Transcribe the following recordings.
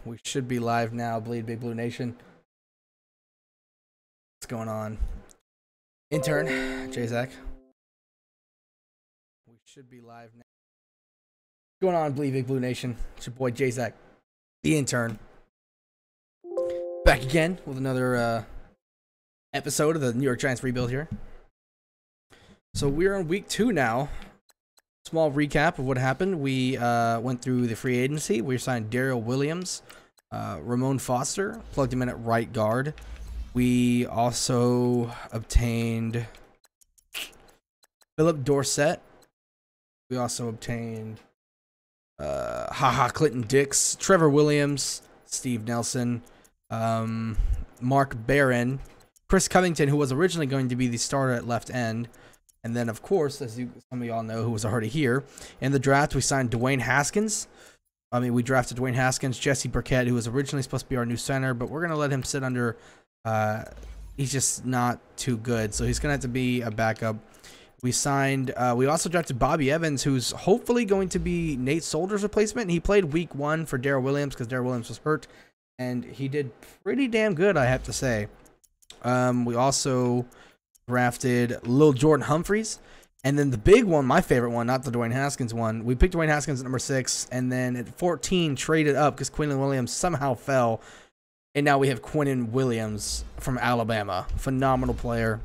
We should be live now, Bleedbigblue Nation. What's going on? Intern, J-Zach. We should be live now. What's going on, Bleedbigblue Nation? It's your boy J-Zach, the intern. Back again with another episode of the New York Giants rebuild here. So we're on week 2 now. Small recap of what happened. We went through the free agency. We signed Daryl Williams, Ramon Foster, plugged him in at right guard. We also obtained Philip Dorsett. We also obtained Clinton Dix, Trevor Williams, Steve Nelson, Mark Barron, Chris Covington, who was originally going to be the starter at left end. And then, of course, as some of y'all know who was already here, in the draft, we signed Dwayne Haskins. We drafted Dwayne Haskins, Jesse Burkett, who was originally supposed to be our new center, but we're going to let him sit under. He's just not too good, so he's going to have to be a backup. We signed, we also drafted Bobby Evans, who's hopefully going to be Nate Solder's replacement. He played week 1 for Daryl Williams because Daryl Williams was hurt, and he did pretty damn good, I have to say. We also drafted Lil Jordan Humphreys, and then the big one, my favorite one, not the Dwayne Haskins one, we picked Dwayne Haskins at number 6, and then at 14 traded up because Quinnen Williams somehow fell, and now we have Quinnen Williams from Alabama. Phenomenal player.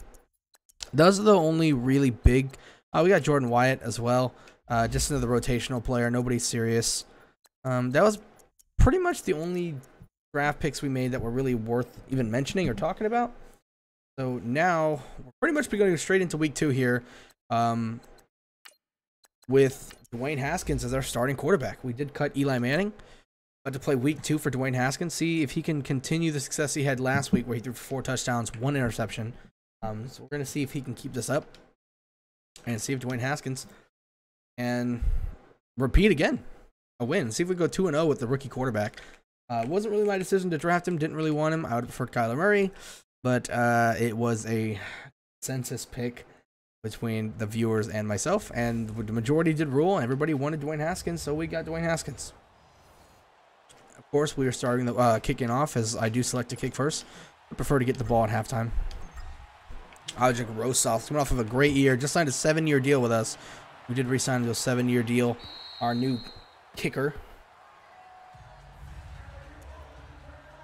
Those are the only really big. We got Jordan Wyatt as well, just another rotational player, nobody serious. That was pretty much the only draft picks we made that were really worth even mentioning or talking about. So now we're pretty much going straight into week 2 here, with Dwayne Haskins as our starting quarterback. We did cut Eli Manning, but to play week 2 for Dwayne Haskins, see if he can continue the success he had last week, where he threw 4 touchdowns, 1 interception. So we're going to see if he can keep this up and see if Dwayne Haskins can repeat again a win. See if we go 2-0 with the rookie quarterback. It wasn't really my decision to draft him. Didn't really want him. I would have preferred Kyler Murray. But it was a census pick between the viewers and myself, and the majority did rule. Everybody wanted Dwayne Haskins, so we got Dwayne Haskins. Of course, we are starting the kicking off, as I do select to kick first. I prefer to get the ball at halftime. Alec Rossoff coming off of a great year, just signed a 7-year deal with us. We did re-sign to a 7-year deal. Our new kicker.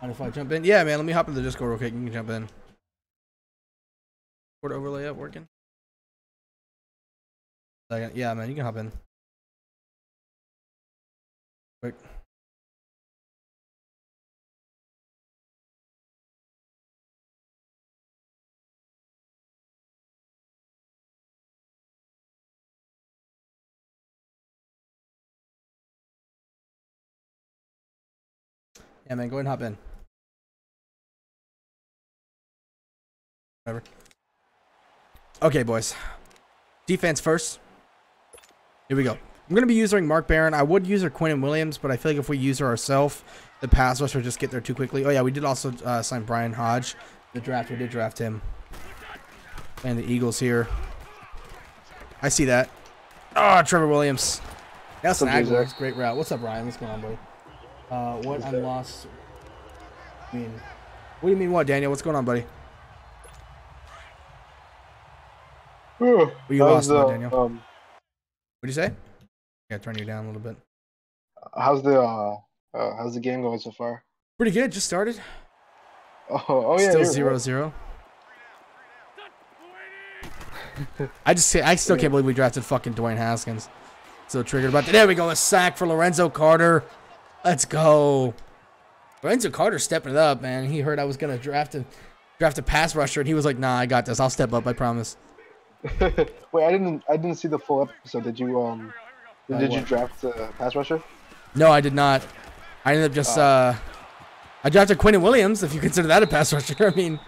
Mind if I jump in? Yeah, man, let me hop in the Discord real quick. You can jump in. Port overlay up working? Yeah, man, you can hop in. Quick. Yeah, man, go ahead and hop in. Whatever. Okay, boys. Defense first. Here we go. I'm going to be using Mark Barron. I would use her Quinnen Williams, but I feel like if we use her ourselves, the pass rush will just get there too quickly. Oh, yeah, we did also sign Brian Hodge. The draft, we did draft him. And the Eagles here. I see that. Oh, Trevor Williams. That's an Aguilar's great route. What's up, Ryan? What's going on, buddy? What? I'm lost. I mean, what do you mean what, Daniel? What's going on, buddy? Were you lost, Daniel? What do you say? Yeah, turn you down a little bit. How's the game going so far? Pretty good. Just started. Oh yeah. Still 0-0. I still can't believe we drafted fucking Dwayne Haskins. So triggered about that. There we go. A sack for Lorenzo Carter. Let's go. Lorenzo Carter stepping it up, man. He heard I was gonna draft a pass rusher, and he was like, "Nah, I got this. I'll step up. I promise." Wait, I didn't see the full episode. Did you draft a pass rusher? No, I did not. I ended up just I drafted Quinnen Williams, if you consider that a pass rusher. I mean,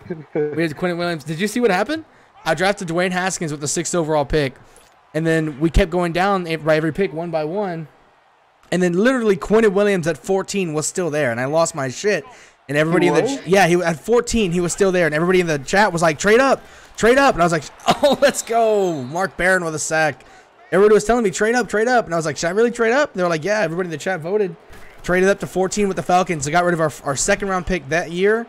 we had Quinnen Williams. Did you see what happened? I drafted Dwayne Haskins with the 6th overall pick, and then we kept going down by every pick one by one. And then literally Quinnen Williams at 14 was still there, and I lost my shit. And everybody he at 14 he was still there, and everybody in the chat was like, trade up, and I was like, oh, let's go. Mark Barron with a sack. Everybody was telling me trade up, and I was like, should I really trade up? They were like, yeah. Everybody in the chat voted, Traded up to 14 with the Falcons. I got rid of our second round pick that year,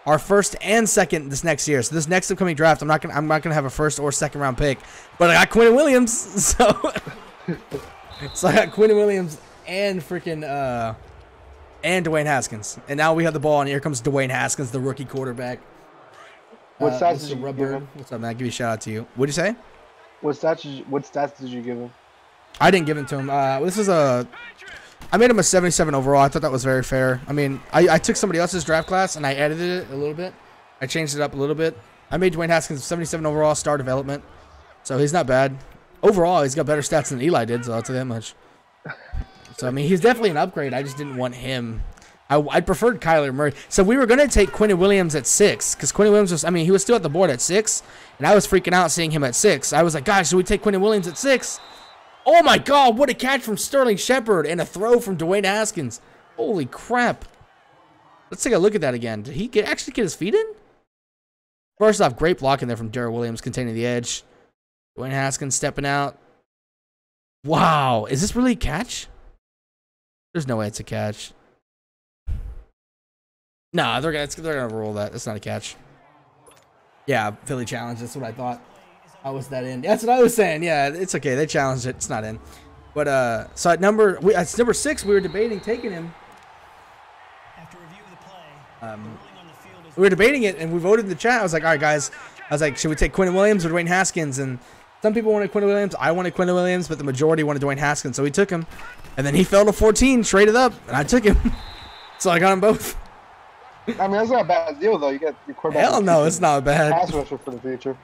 our first and second this next year. So this next upcoming draft, I'm not gonna have a first or second round pick, but I got Quinn Williams. So I got Quinn Williams and freaking and Dwayne Haskins. And now we have the ball, and here comes Dwayne Haskins, the rookie quarterback. What stats did you give him? What's up, man? Give you a shout out to you. What'd you say? What stats did you give him? I didn't give him to him. I made him a 77 overall. I thought that was very fair. I mean, I took somebody else's draft class and I edited it a little bit. I changed it up a little bit. I made Dwayne Haskins 77 overall, star development. So he's not bad. Overall, he's got better stats than Eli did, so I'll tell you that much. So, I mean, he's definitely an upgrade. I just didn't want him. I preferred Kyler Murray. So we were going to take Quinn Williams at 6 because Quinn Williams was, I mean, he was still at the board at 6. And I was freaking out seeing him at 6. I was like, guys, should we take Quinn Williams at 6? Oh, my God. What a catch from Sterling Shepard and a throw from Dwayne Haskins. Holy crap. Let's take a look at that again. Did he actually get his feet in? First off, great blocking there from Darrell Williams containing the edge. Dwayne Haskins stepping out. Wow. Is this really a catch? There's no way it's a catch. Nah, they're gonna roll that. That's not a catch. Yeah, Philly challenge. That's what I thought. How was that in? That's what I was saying. Yeah, it's okay. They challenged it. It's not in. But so at number 6, we were debating taking him. After review of the play, we were debating it, and we voted in the chat. I was like, all right, guys. I was like, should we take Quinn Williams or Dwayne Haskins? And some people wanted Quinn Williams. I wanted Quinn Williams, but the majority wanted Dwayne Haskins, so we took him. And then he fell to 14, traded up, and I took him. So I got them both. I mean, that's not a bad deal, though. You got your quarterback. Hell no, it's not bad. Pass rusher for the future.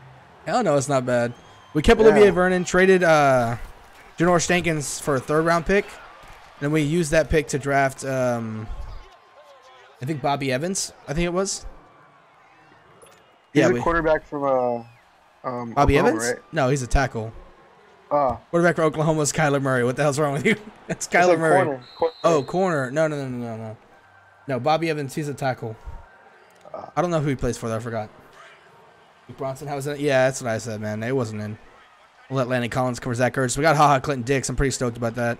Hell no, it's not bad. We kept Olivier Vernon, traded Janoris Jenkins for a 3rd-round pick. And then we used that pick to draft, I think, Bobby Evans, I think it was. He's a quarterback from Bobby Oklahoma, Evans? right? No, he's a tackle. Quarterback for Oklahoma is Kyler Murray. What the hell's wrong with you? That's Kyler Murray. Corner. Oh, corner. No. No, Bobby Evans, he's a tackle. I don't know who he plays for, though. I forgot. Bronson, how was that? Yeah, that's what I said, man. It wasn't in. We'll let Landon Collins cover Zach Ertz. We got HaHa Clinton Dix. I'm pretty stoked about that.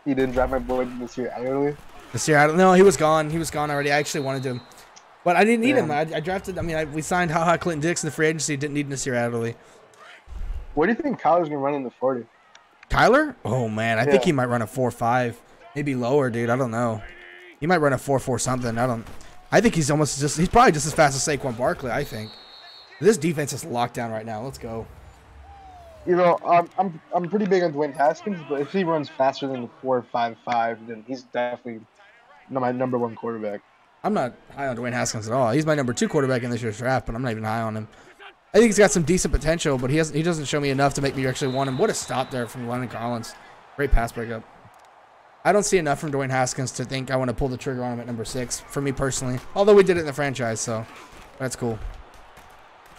He didn't draft my boy this year, early. This year, I don't know. He was gone. He was gone already. I actually wanted him. But I didn't need him. I drafted, we signed HaHa Clinton Dix in the free agency. Didn't need him this year, Adderley. What do you think Kyler's going to run in the 40? Kyler? Oh, man. I think he might run a 4.5. Maybe lower, dude. I don't know. He might run a 4.4 something. I think he's he's probably just as fast as Saquon Barkley, I think. This defense is locked down right now. Let's go. You know, I'm pretty big on Dwayne Haskins, but if he runs faster than the 4.55, then he's definitely my number 1 quarterback. I'm not high on Dwayne Haskins at all. He's my number 2 quarterback in this year's draft, but I'm not even high on him. I think he's got some decent potential, but he doesn't show me enough to make me actually want him. What a stop there from Landon Collins. Great pass breakup. I don't see enough from Dwayne Haskins to think I want to pull the trigger on him at number 6, for me personally. Although we did it in the franchise, so that's cool.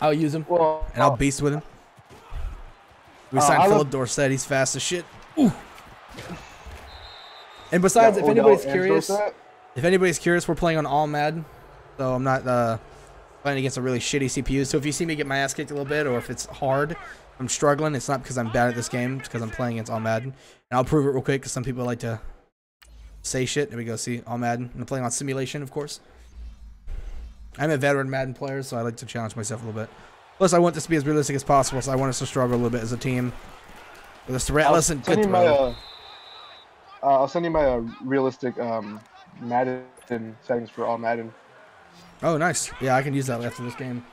I'll use him, and I'll beast with him. We signed Philip Dorsett. He's fast as shit. Ooh. And besides, if anybody's curious, we're playing on all Madden, so I'm not playing against a really shitty CPU. So if you see me get my ass kicked a little bit, or if it's hard, I'm struggling, it's not because I'm bad at this game. It's because I'm playing against all Madden. And I'll prove it real quick because some people like to say shit. There we go. See, all Madden. I'm playing on simulation, of course. I'm a veteran Madden player, so I like to challenge myself a little bit. Plus, I want this to be as realistic as possible, so I want us to struggle a little bit as a team. With a relentless and good throw. I'll send you my realistic Madden settings for all Madden. Oh, nice. Yeah, I can use that after this game.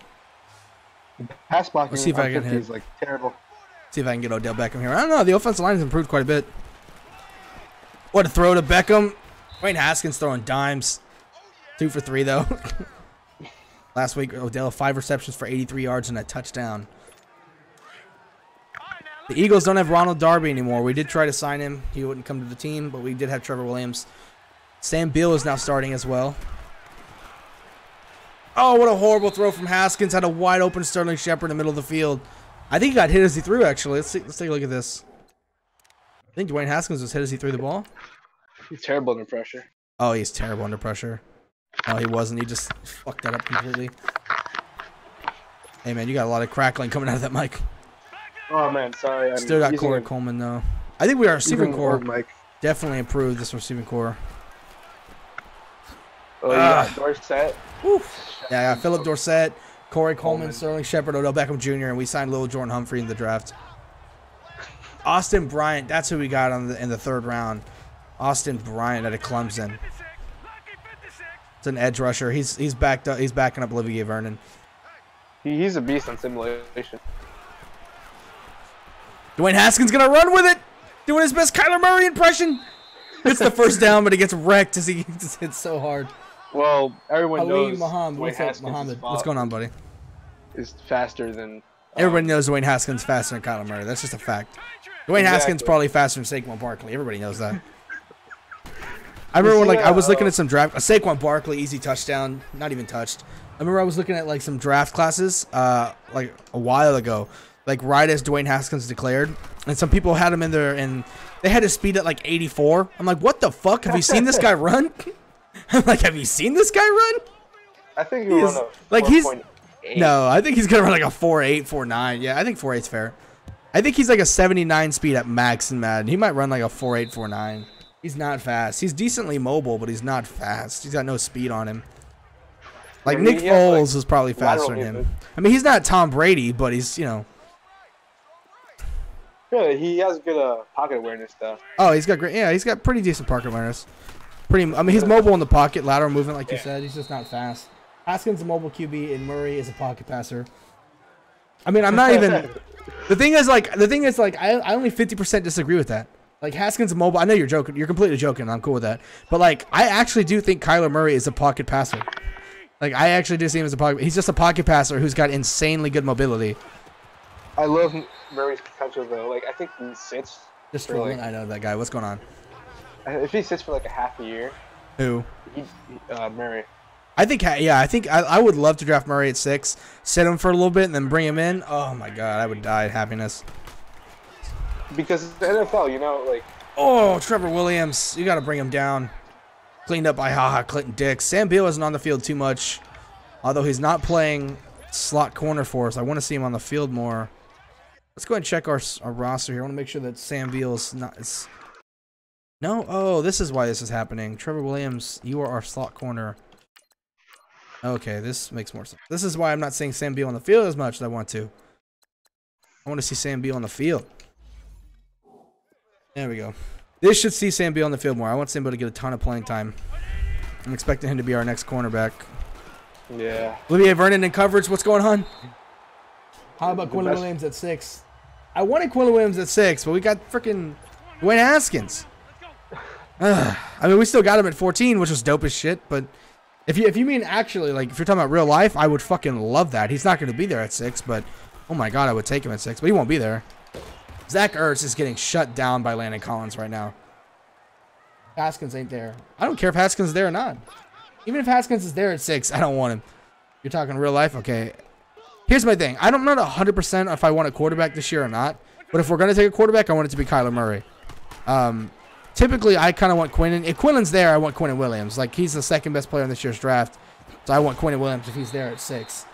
Pass blocking Let's see if I can hit. is like terrible. See if I can get Odell Beckham here. I don't know. The offensive line has improved quite a bit. What a throw to Beckham. Dwayne Haskins throwing dimes. 2 for 3, though. Last week, Odell, 5 receptions for 83 yards and a touchdown. The Eagles don't have Ronald Darby anymore. We did try to sign him. He wouldn't come to the team, but we did have Trevor Williams. Sam Beal is now starting as well. Oh, what a horrible throw from Haskins. Had a wide open Sterling Shepard in the middle of the field. I think he got hit as he threw, actually. Let's take a look at this. I think Dwayne Haskins was hit as he threw the ball. He's terrible under pressure. Oh, he's terrible under pressure. No, he wasn't. He just fucked that up completely. Hey, man, you got a lot of crackling coming out of that mic. Oh, man, sorry. Still got Corey Coleman, though. I think we are receiving core. Definitely improved this receiving core. Oh, yeah, Dorsett. Yeah, Philip Dorsett, Corey Coleman, Sterling Shepard, Odell Beckham Jr., and we signed Lil Jordan Humphrey in the draft. Austin Bryant, that's who we got in the 3rd round. Austin Bryant out of Clemson. It's an edge rusher. He's backed up. He's backing up Olivier Vernon. He's a beast on simulation. Dwayne Haskins gonna run with it, doing his best Kyler Murray impression. It's the first down, but he gets wrecked as he just hits so hard. Well, everyone knows Muhammad. What's up, Muhammad? What's going on, buddy? Is faster than. Everybody knows Dwayne Haskins faster than Kyler Murray. That's just a fact. Dwayne Haskins probably faster than Saquon Barkley. Everybody knows that. I remember when I was looking at some draft. Saquon Barkley, easy touchdown, not even touched. I remember I was looking at like some draft classes like a while ago, like right as Dwayne Haskins declared, and some people had him in there and they had his speed at like 84. I'm like, what the fuck? Have you seen this guy run? I'm like, have you seen this guy run? I think he'll run a like no, I think he's gonna run like a 4.8, 4.9. Yeah, I think 4.8's fair. I think he's like a 79 speed at max in Madden. He might run like a 4.8, 4.9. He's not fast. He's decently mobile, but he's not fast. He's got no speed on him. Like Nick Foles is probably faster than him. I mean, he's not Tom Brady, but he's, you know. Yeah, he has good pocket awareness stuff. Oh, he's got great. Yeah, he's got pretty decent pocket awareness. I mean, he's mobile in the pocket, lateral movement, like you said. He's just not fast. Haskins is a mobile QB, and Murray is a pocket passer. I mean, I'm not even. The thing is, I only 50% disagree with that. Like, Haskins is mobile. I know you're joking. You're completely joking. I'm cool with that. But, like, I actually do think Kyler Murray is a pocket passer. Like, I actually do see him as a pocket. He's just a pocket passer who's got insanely good mobility. I love Murray's potential, though. Like, I think he sits. Just for like, I know that guy. What's going on? If he sits for like a half a year. Who? Murray. I think I would love to draft Murray at 6, sit him for a little bit, and then bring him in. Oh my god, I would die of happiness. Because the NFL, you know, like. Oh, Trevor Williams, you got to bring him down. Cleaned up by Clinton Dix. Sam Beal isn't on the field too much, although he's not playing slot corner for us. I want to see him on the field more. Let's go ahead and check our roster here. I want to make sure that Sam Beal's not. No, oh, this is why this is happening. Trevor Williams, you are our slot corner. Okay, this makes more sense. This is why I'm not seeing Sam Beal on the field as much as I want to. I want to see Sam Beal on the field. There we go. This should see Sam Beal on the field more. I want Sam Beal to get a ton of playing time. I'm expecting him to be our next cornerback. Yeah. Olivier Vernon in coverage. What's going on? How about Quinn Williams at 6? I wanted Quinn Williams at 6, but we got freaking Dwayne Haskins. I mean, we still got him at 14, which was dope as shit, but if you mean actually, like, if you're talking about real life, I would fucking love that. He's not going to be there at 6, but oh my god, I would take him at 6, but he won't be there. Zach Ertz is getting shut down by Landon Collins right now. Haskins ain't there. I don't care if Haskins is there or not. Even if Haskins is there at 6, I don't want him. You're talking real life? Okay. Here's my thing. I'm not 100% if I want a quarterback this year or not, but if we're going to take a quarterback, I want it to be Kyler Murray. Typically, I kind of want Quinnen. If Quinnen's there, I want Quinnen Williams. Like, he's the second best player in this year's draft, so I want Quinnen Williams if he's there at 6.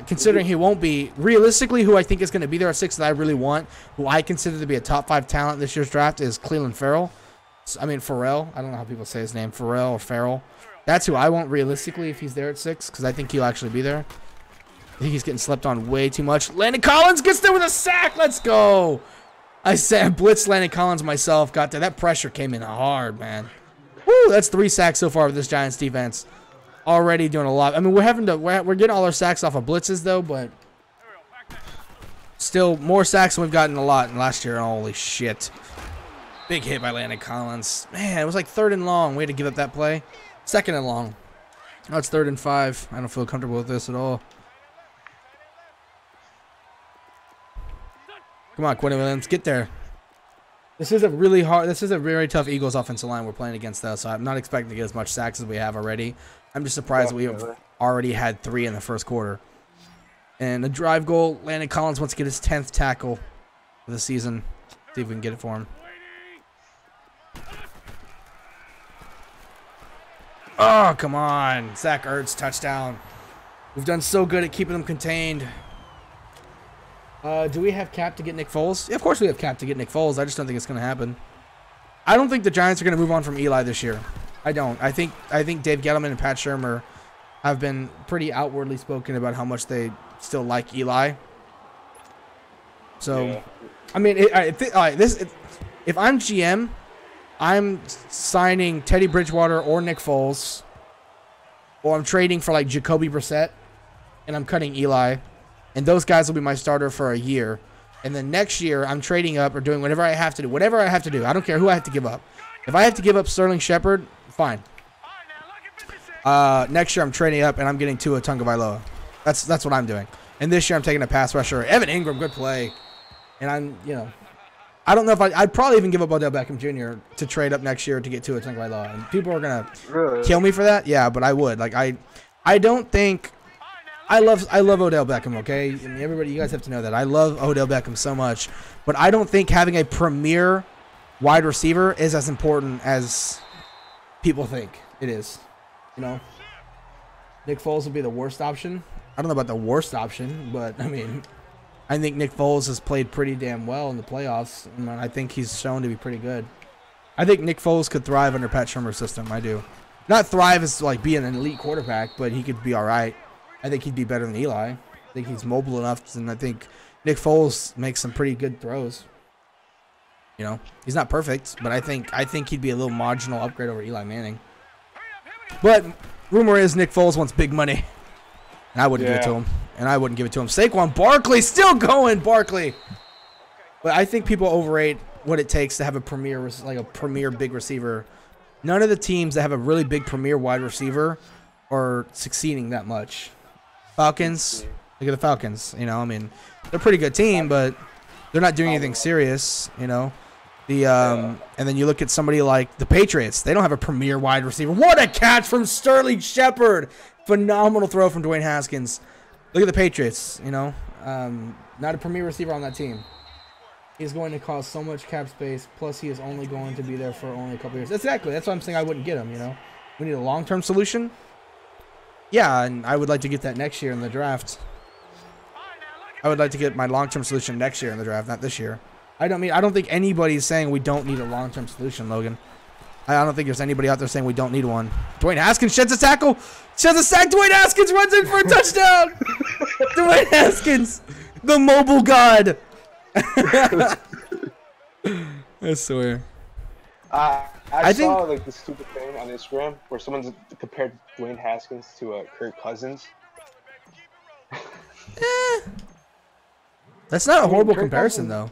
Considering he won't be, realistically, who I think is going to be there at 6 that I really want, who I consider to be a top 5 talent this year's draft, is Cleveland Farrell. Farrell. I don't know how people say his name. Farrell or Farrell. That's who I want realistically if he's there at 6, because I think he'll actually be there. I think he's getting slept on way too much. Landon Collins gets there with a sack. Let's go. I said blitzed Landon Collins myself. Got there. That pressure came in hard, man. Woo, that's 3 sacks so far with this Giants defense. Already doing a lot. I mean, we're getting all our sacks off of blitzes though, but still more sacks than we've gotten a lot in last year. Holy shit. Big hit by Landon Collins. Man, it was like 3rd and long. Way to give up that play. 2nd and long. Now it's 3rd and 5. I don't feel comfortable with this at all. Come on, Quinn Williams, get there. This is a very tough Eagles offensive line we're playing against, though, so I'm not expecting to get as much sacks as we have already. I'm just surprised that we have already had 3 in the first quarter. And a drive goal, Landon Collins wants to get his 10th tackle of the season. See if we can get it for him. Oh, come on. Zach Ertz, touchdown. We've done so good at keeping them contained. Do we have cap to get Nick Foles? Yeah, of course we have cap to get Nick Foles. I just don't think it's going to happen. I don't think the Giants are going to move on from Eli this year. I don't. I think Dave Gettleman and Pat Shurmur have been pretty outwardly spoken about how much they still like Eli. So, yeah. I mean, if I'm GM, I'm signing Teddy Bridgewater or Nick Foles, or I'm trading for like Jacoby Brissett, and I'm cutting Eli, and those guys will be my starter for a year. And then next year, I'm trading up or doing whatever I have to do. Whatever I have to do. I don't care who I have to give up. If I have to give up Sterling Shepard, fine. Next year, I'm trading up, and I'm getting Tua Tagovailoa. That's what I'm doing. And this year, I'm taking a pass rusher. Evan Ingram, good play. And I'm, I don't know if I'd probably even give up Odell Beckham Jr. to trade up next year to get Tua Tagovailoa. And people are going to kill me for that. Yeah, but I would. Like, I don't think... I love Odell Beckham, okay? I mean, everybody, you guys have to know that. I love Odell Beckham so much. But I don't think having a premier wide receiver is as important as people think it is. Nick Foles would be the worst option. I don't know about the worst option, but, I mean, I think Nick Foles has played pretty damn well in the playoffs. And I think he's shown to be pretty good. I think Nick Foles could thrive under Pat Shurmur's system. I do. Not thrive as, like, being an elite quarterback, but he could be all right. I think he'd be better than Eli. I think he's mobile enough, and I think Nick Foles makes some pretty good throws. He's not perfect, but I think he'd be a little marginal upgrade over Eli Manning. But rumor is Nick Foles wants big money, and I wouldn't give it to him. Saquon Barkley still going, Barkley. But I think people overrate what it takes to have a premier big receiver. None of the teams that have a really big premier wide receiver are succeeding that much. Falcons, look at the Falcons. I mean, they're a pretty good team, but they're not doing anything serious. And then you look at somebody like the Patriots. They don't have a premier wide receiver. What a catch from Sterling Shepard! Phenomenal throw from Dwayne Haskins. Look at the Patriots. Not a premier receiver on that team. He's going to cause so much cap space. Plus, he is only going to be there for only a couple years. Exactly. That's why I'm saying I wouldn't get him. We need a long-term solution. Yeah, and I would like to get that next year in the draft. I would like to get my long-term solution next year in the draft, not this year. I don't think anybody's saying we don't need a long-term solution, Logan. I don't think there's anybody out there saying we don't need one. Dwayne Haskins sheds a tackle. Sheds a sack. Dwayne Haskins runs in for a touchdown. Dwayne Haskins, the mobile god. I swear. I saw like this stupid thing on Instagram where someone compared Dwayne Haskins to Kirk Cousins. That's not a horrible comparison, though.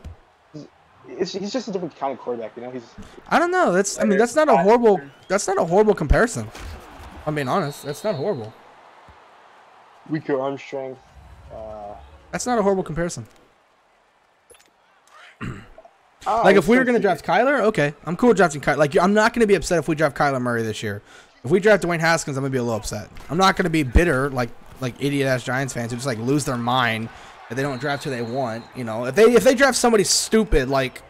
He's just a different kind of quarterback, I don't know. That's not a horrible comparison. I'm being honest. That's not horrible. Weaker arm strength. That's not a horrible comparison. Like, if we were going to draft Kyler, okay. I'm cool with drafting Kyler. Like, I'm not going to be upset if we draft Kyler Murray this year. If we draft Dwayne Haskins, I'm going to be a little upset. I'm not going to be bitter like idiot-ass Giants fans who just, lose their mind that they don't draft who they want. If they draft somebody stupid, like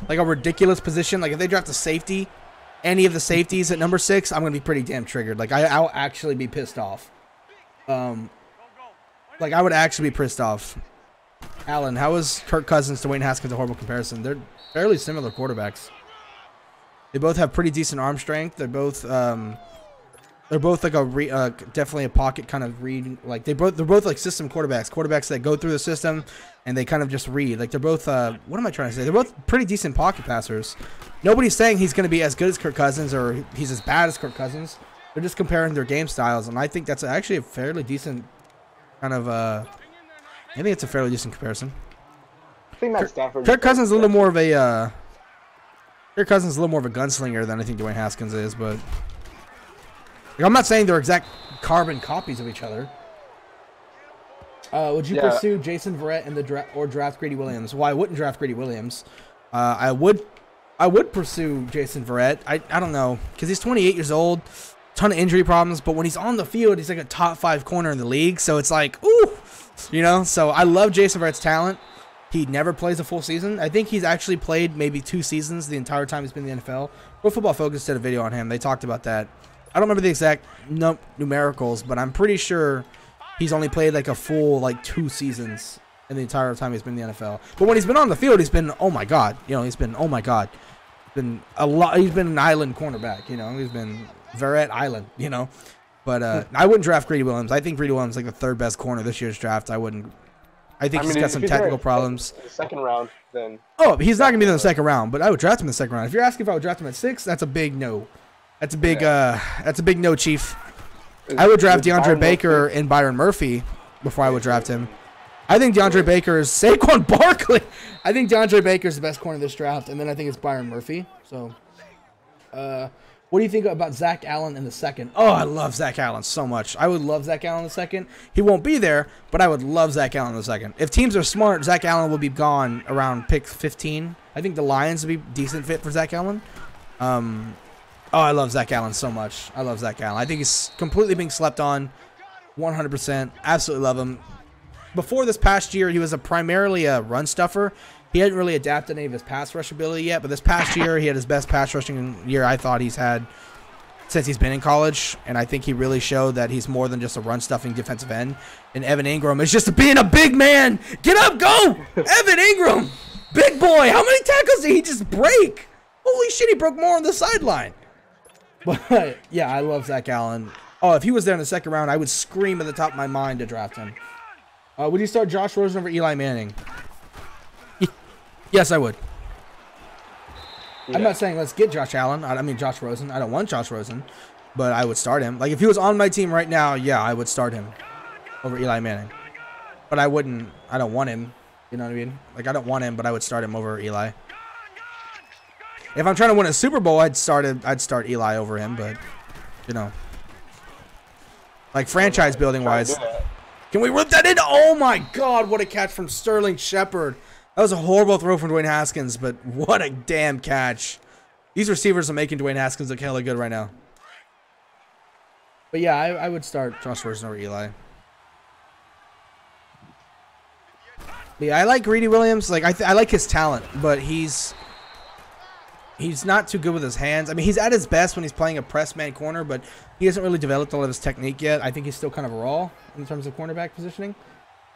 a ridiculous position, like if they draft a safety, any of the safeties at number 6, I'm going to be pretty damn triggered. Like, I'll actually be pissed off. I would actually be pissed off. Alan, how is Kirk Cousins to Dwayne Haskins a horrible comparison? They're fairly similar quarterbacks. They both have pretty decent arm strength. They're both like definitely a pocket kind of read. Like they're both like system quarterbacks that go through the system and they kind of just read. Like they're both what am I trying to say? They're both pretty decent pocket passers. Nobody's saying he's going to be as good as Kirk Cousins or he's as bad as Kirk Cousins. They're just comparing their game styles, and I think that's actually a fairly decent kind of I think it's a fairly decent comparison. I think Matt Stafford. Kirk Cousins is a little more of a gunslinger than I think Dwayne Haskins is, but I'm not saying they're exact carbon copies of each other. Would you pursue Jason Verrett in the draft or draft Greedy Williams? Well, I wouldn't draft Greedy Williams. I would pursue Jason Verrett. I don't know, because he's 28 years old, ton of injury problems, but when he's on the field, he's like a top 5 corner in the league. So it's like, ooh, So I love Jason Verrett's talent. He never plays a full season. I think he's actually played maybe 2 seasons the entire time he's been in the NFL. Pro Football Focus did a video on him. They talked about that. I don't remember the exact numericals, but I'm pretty sure he's only played like a full 2 seasons in the entire time he's been in the NFL. But when he's been on the field, he's been, oh my God. He's been, oh my God. been a lot. He's been an island cornerback. You know, he's been Verrett Island. You know, but I wouldn't draft Greedy Williams. I think Greedy Williams is like the third best corner this year's draft. I wouldn't. I think he's got some technical problems. In the second round, then. Oh, he's not gonna be in the second round, but I would draft him in the second round. If you're asking if I would draft him at 6, that's a big no. That's a big no, Chief. I would draft DeAndre Baker and Byron Murphy before I would draft him. I think DeAndre Baker is Saquon Barkley. I think DeAndre Baker is the best corner of this draft, and then I think it's Byron Murphy. So, what do you think about Zach Allen in the second? Oh, I love Zach Allen so much. I would love Zach Allen in the second. He won't be there, but I would love Zach Allen in the second. If teams are smart, Zach Allen will be gone around pick 15. I think the Lions would be a decent fit for Zach Allen. Oh, I love Zach Allen so much. I love Zach Allen. I think he's completely being slept on, 100%. Absolutely love him. Before this past year, he was primarily a run stuffer. He hadn't really adapted any of his pass rush ability yet, but this past year, he had his best pass rushing year I thought he's had since he's been in college, and I think he really showed that he's more than just a run-stuffing defensive end. And Evan Ingram is just being a big man. Get up, go! Evan Ingram! Big boy! How many tackles did he just break? Holy shit, he broke more on the sideline. But, yeah, I love Zach Allen. Oh, if he was there in the second round, I would scream at the top of my mind to draft him. Would you start Josh Rosen over Eli Manning? Yes, I would. Yeah. I'm not saying let's get Josh Allen. I mean Josh Rosen. I don't want Josh Rosen, but I would start him. Like, if he was on my team right now, yeah, I would start him over Eli Manning. But I wouldn't. I don't want him. You know what I mean? Like, I don't want him, but I would start him over Eli. If I'm trying to win a Super Bowl, I'd start Eli over him. But, you know, like franchise building wise, can we rip that in? Oh my God! What a catch from Sterling Shepard. That was a horrible throw from Dwayne Haskins, but what a damn catch. These receivers are making Dwayne Haskins look hella good right now. But yeah, I would start Josh Rosen over Eli. But yeah, I like Greedy Williams. Like, I like his talent, but he's not too good with his hands. I mean, he's at his best when he's playing a press man corner, but he hasn't really developed all of his technique yet. I think he's still kind of raw in terms of cornerback positioning.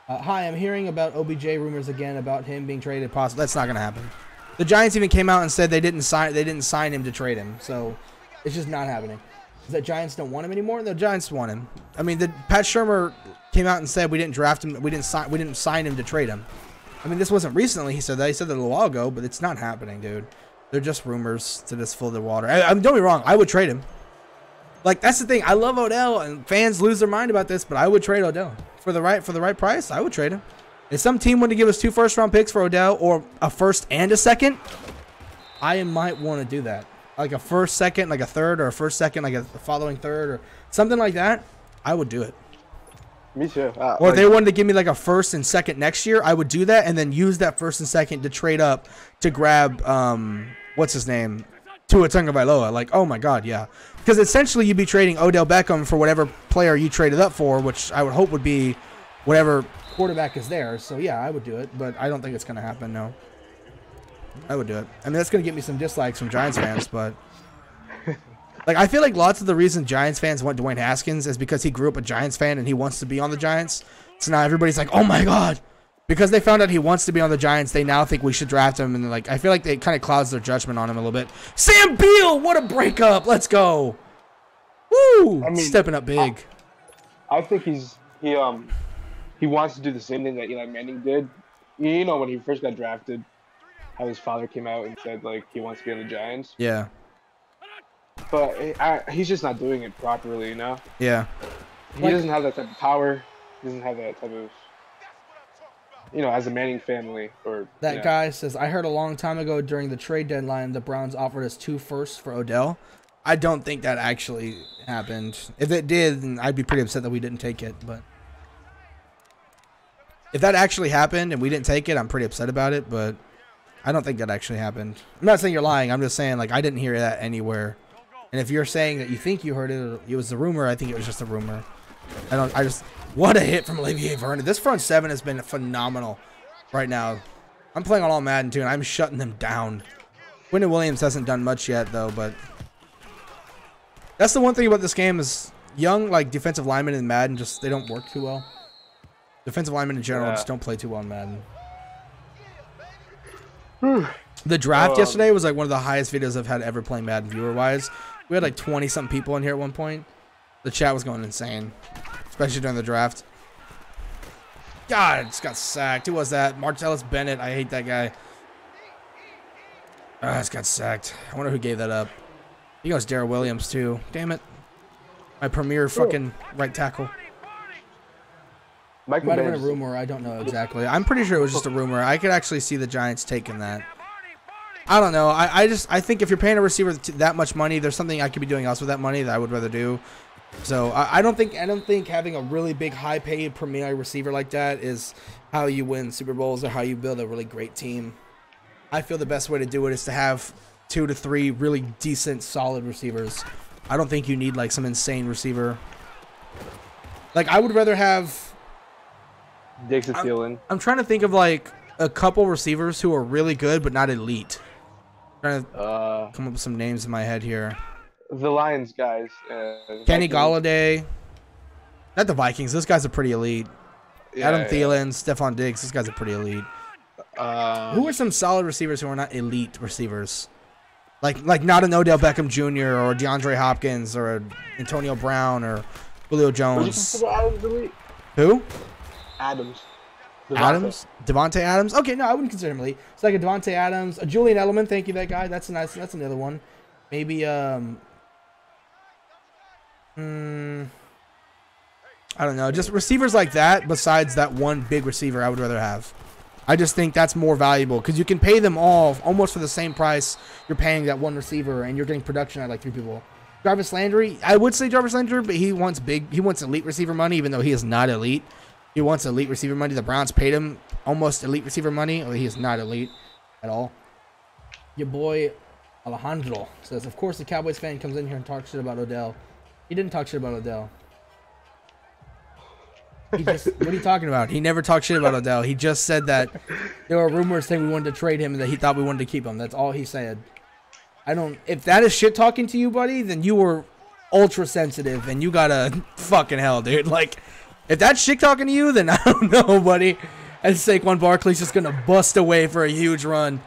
Hi, I'm hearing about OBJ rumors again about him being traded. Possible. That's not going to happen. The Giants even came out and said they didn't sign him to trade him. So it's just not happening. Is that Giants don't want him anymore? The Giants want him. I mean, Pat Shurmur came out and said we didn't draft him. We didn't sign him to trade him. I mean, this wasn't recently. He said that. He said that a little while ago, but it's not happening, dude. They're just rumors to just fill the water. Don't get me wrong. I would trade him. Like, that's the thing. I love Odell, and fans lose their mind about this, but I would trade Odell. For the right price, I would trade him. If some team wanted to give us 2 first-round picks for Odell or a first and a second, I might want to do that. Like a first, second, like a third, or a first, second, like a following third, or something like that, I would do it. Me too. Or if they wanted to give me like a first and second next year, I would do that and then use that first and second to trade up to grab, what's his name? Tua Tagovailoa. Like, oh my God, yeah. Because essentially you'd be trading Odell Beckham for whatever player you traded up for, which I would hope would be whatever quarterback is there. So yeah, I would do it, but I don't think it's going to happen, no. I would do it. I mean, that's going to get me some dislikes from Giants fans, but like, I feel like lots of the reason Giants fans want Dwayne Haskins is because he grew up a Giants fan and he wants to be on the Giants. So now everybody's like, oh my God. Because they found out he wants to be on the Giants, they now think we should draft him. And like, I feel like it kind of clouds their judgment on him a little bit. Sam Beal, what a breakup. Let's go. Woo! I mean, stepping up big. I think he wants to do the same thing that Eli Manning did. You know, when he first got drafted, how his father came out and said, like, he wants to be on the Giants. Yeah. But he's just not doing it properly, you know? Yeah. He doesn't have that type of power. He doesn't have that type of, you know, as a Manning family. Or that guy says, I heard a long time ago during the trade deadline the Browns offered us 2 firsts for Odell. I don't think that actually happened. If it did, then I'd be pretty upset that we didn't take it. But if that actually happened and we didn't take it, I'm pretty upset about it. But I don't think that actually happened. I'm not saying you're lying. I'm just saying, like, I didn't hear that anywhere. And if you're saying that you think you heard it, it was a rumor, I think it was just a rumor. What a hit from Olivier Vernon. This front 7 has been phenomenal right now. I'm playing on all Madden, too, and I'm shutting them down. Quentin Williams hasn't done much yet, though, but that's the one thing about this game is young, like, defensive linemen in Madden, they don't work too well. Defensive linemen in general just don't play too well in Madden. The draft yesterday was like one of the highest videos I've had ever playing Madden viewer-wise. We had like 20-something people in here at one point. The chat was going insane, especially during the draft. God, I just got sacked. Who was that? Martellus Bennett. I hate that guy. I just got sacked. I wonder who gave that up. He goes Darrell Williams, too. Damn it. My premier fucking right tackle. Might have been a rumor. I don't know exactly. I'm pretty sure it was just a rumor. I could actually see the Giants taking that. I don't know. I think if you're paying a receiver that much money, there's something I could be doing else with that money that I would rather do. So I don't think having a really big, high-paid premier receiver like that is how you win Super Bowls or how you build a really great team. I feel the best way to do it is to have 2 to 3 really decent, solid receivers. I don't think you need like some insane receiver. Like I would rather have. Diggs and Thielen. I'm trying to think of like a couple receivers who are really good but not elite. I'm trying to come up with some names in my head here. The Lions guys. Kenny Golladay. Not the Vikings. Those guys are pretty elite. Yeah, Adam Thielen, Stephon Diggs. Those guys are pretty elite. Who are some solid receivers who are not elite receivers? Like not an Odell Beckham Jr. or DeAndre Hopkins or Antonio Brown or Julio Jones. Would you consider Adams elite? Who? Adams. Devontae Adams? Okay, no, I wouldn't consider him elite. It's like a Devontae Adams, a Julian Edelman. Thank you, that guy. That's another one. Maybe I don't know, just receivers like that besides that one big receiver I would rather have. I just think that's more valuable because you can pay them all almost for the same price you're paying that one receiver and you're getting production out of like 3 people. Jarvis Landry, I would say Jarvis Landry, but he wants elite receiver money even though he is not elite. He wants elite receiver money. The Browns paid him almost elite receiver money. He is not elite at all. Your boy Alejandro says, of course the Cowboys fan comes in here and talks shit about Odell. He didn't talk shit about Odell. What are you talking about? He never talked shit about Odell. He just said that there were rumors saying we wanted to trade him and that he thought we wanted to keep him. That's all he said. If that is shit talking to you, buddy, then you were ultra sensitive and you gotta fucking hell, dude. Like, if that's shit talking to you, then I don't know, buddy. And Saquon Barkley's just gonna bust away for a huge run.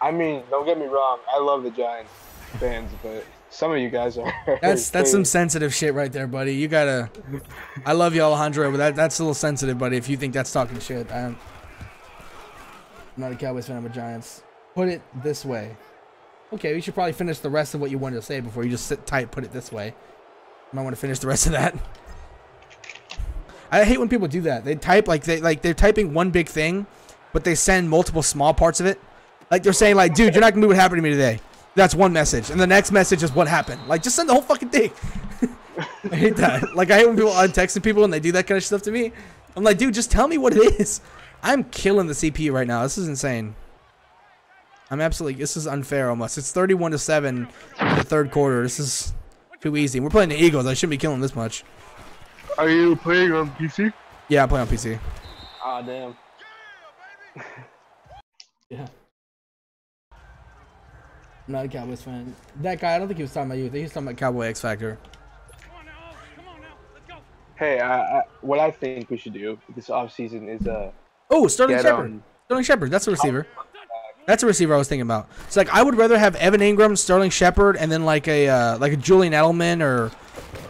I mean, don't get me wrong. I love the Giants fans, but some of you guys are. That's some sensitive shit right there, buddy. You gotta. I love you, Alejandro, but that's a little sensitive, buddy. If you think that's talking shit, I'm not a Cowboys fan. I'm a Giants. Put it this way. Okay, we should probably finish the rest of what you wanted to say before you just sit tight. Put it this way. You might want to finish the rest of that. I hate when people do that. They type they're typing one big thing, but they send multiple small parts of it. Like they're saying, like, dude, you're not gonna believe what happened to me today. That's one message, and the next message is what happened. Like, just send the whole fucking thing. I hate that. Like, I hate when people untexting people and they do that kind of stuff to me. I'm like, dude, just tell me what it is. I'm killing the CPU right now. This is insane. This is unfair almost. It's 31-7 in the third quarter. This is too easy. We're playing the Eagles. I shouldn't be killing this much. Are you playing on PC? Yeah, I'm playing on PC. Ah, damn. Yeah. I'm not a Cowboys fan. That guy, I don't think he was talking about you. I think he was talking about Cowboy X Factor. Hey, what I think we should do this offseason is Sterling Shepard. Sterling Shepard, that's a receiver. That's a receiver I was thinking about. It's like I would rather have Evan Ingram, Sterling Shepard, and then like a Julian Edelman or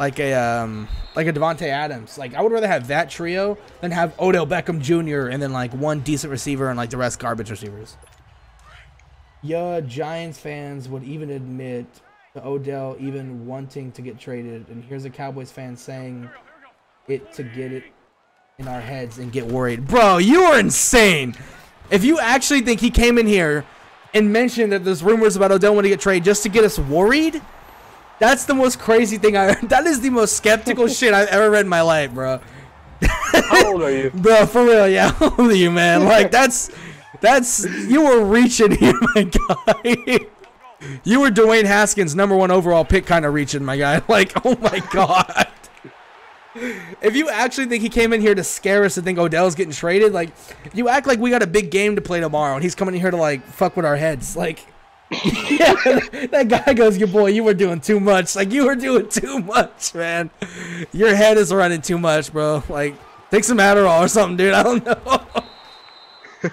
like a Devontae Adams. Like I would rather have that trio than have Odell Beckham Jr. and then like one decent receiver and like the rest garbage receivers. Yeah, Giants fans would even admit to Odell even wanting to get traded, and here's a Cowboys fan saying it to get it in our heads and get worried. Bro, you are insane. If you actually think he came in here and mentioned that there's rumors about Odell wanting to get traded just to get us worried, that's the most crazy thing that is the most skeptical shit I've ever read in my life, bro. How old are you? Bro, for real, yeah. How old are you, man? Like, that's you were reaching here, my guy. You were Dwayne Haskins' #1 overall pick kind of reaching, my guy. Like, oh my God. If you actually think he came in here to scare us and think Odell's getting traded, like, you act like we got a big game to play tomorrow and he's coming in here to, like, fuck with our heads. Like, yeah, that guy goes, your boy, you were doing too much. Like, you were doing too much, man. Your head is running too much, bro. Like, take some Adderall or something, dude. I don't know.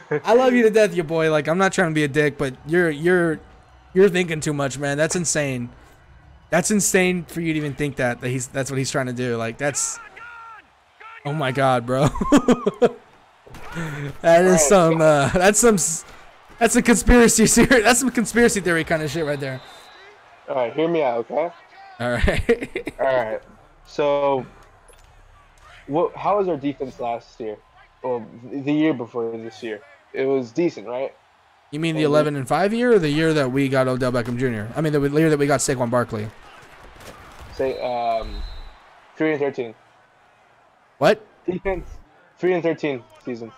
I love you to death, you boy. Like, I'm not trying to be a dick, but you're thinking too much, man. That's insane. That's insane for you to even think that that's what he's trying to do. Like, that's, oh my god, bro. That is some that's a conspiracy theory. That's some conspiracy theory kind of shit right there. All right, hear me out, okay? All right. All right. So, how was our defense last year? Well, the year before this year, it was decent, right? You mean the 11-5 year, or the year that we got Odell Beckham Jr.? I mean the year that we got Saquon Barkley. Say 3-13. What? Defense 3-13 season.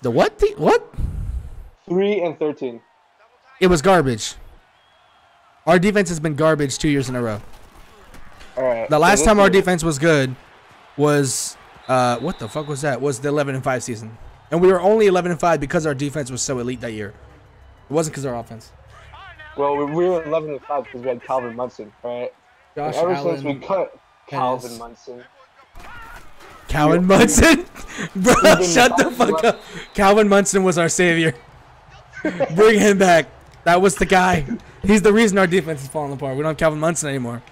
The what? The what? 3-13. It was garbage. Our defense has been garbage 2 years in a row. All right. The last time our defense was good was what the fuck was that? Was the 11-5 season. And we were only 11-5 because our defense was so elite that year. It wasn't because of our offense. Well, we were 11-5 because we had Calvin Munson, right? Josh Ever Allen, since we cut Calvin Pettis. Munson. Calvin Munson? Bro, shut the fuck up. Calvin Munson was our savior. Bring him back. That was the guy. He's the reason our defense is falling apart. We don't have Calvin Munson anymore.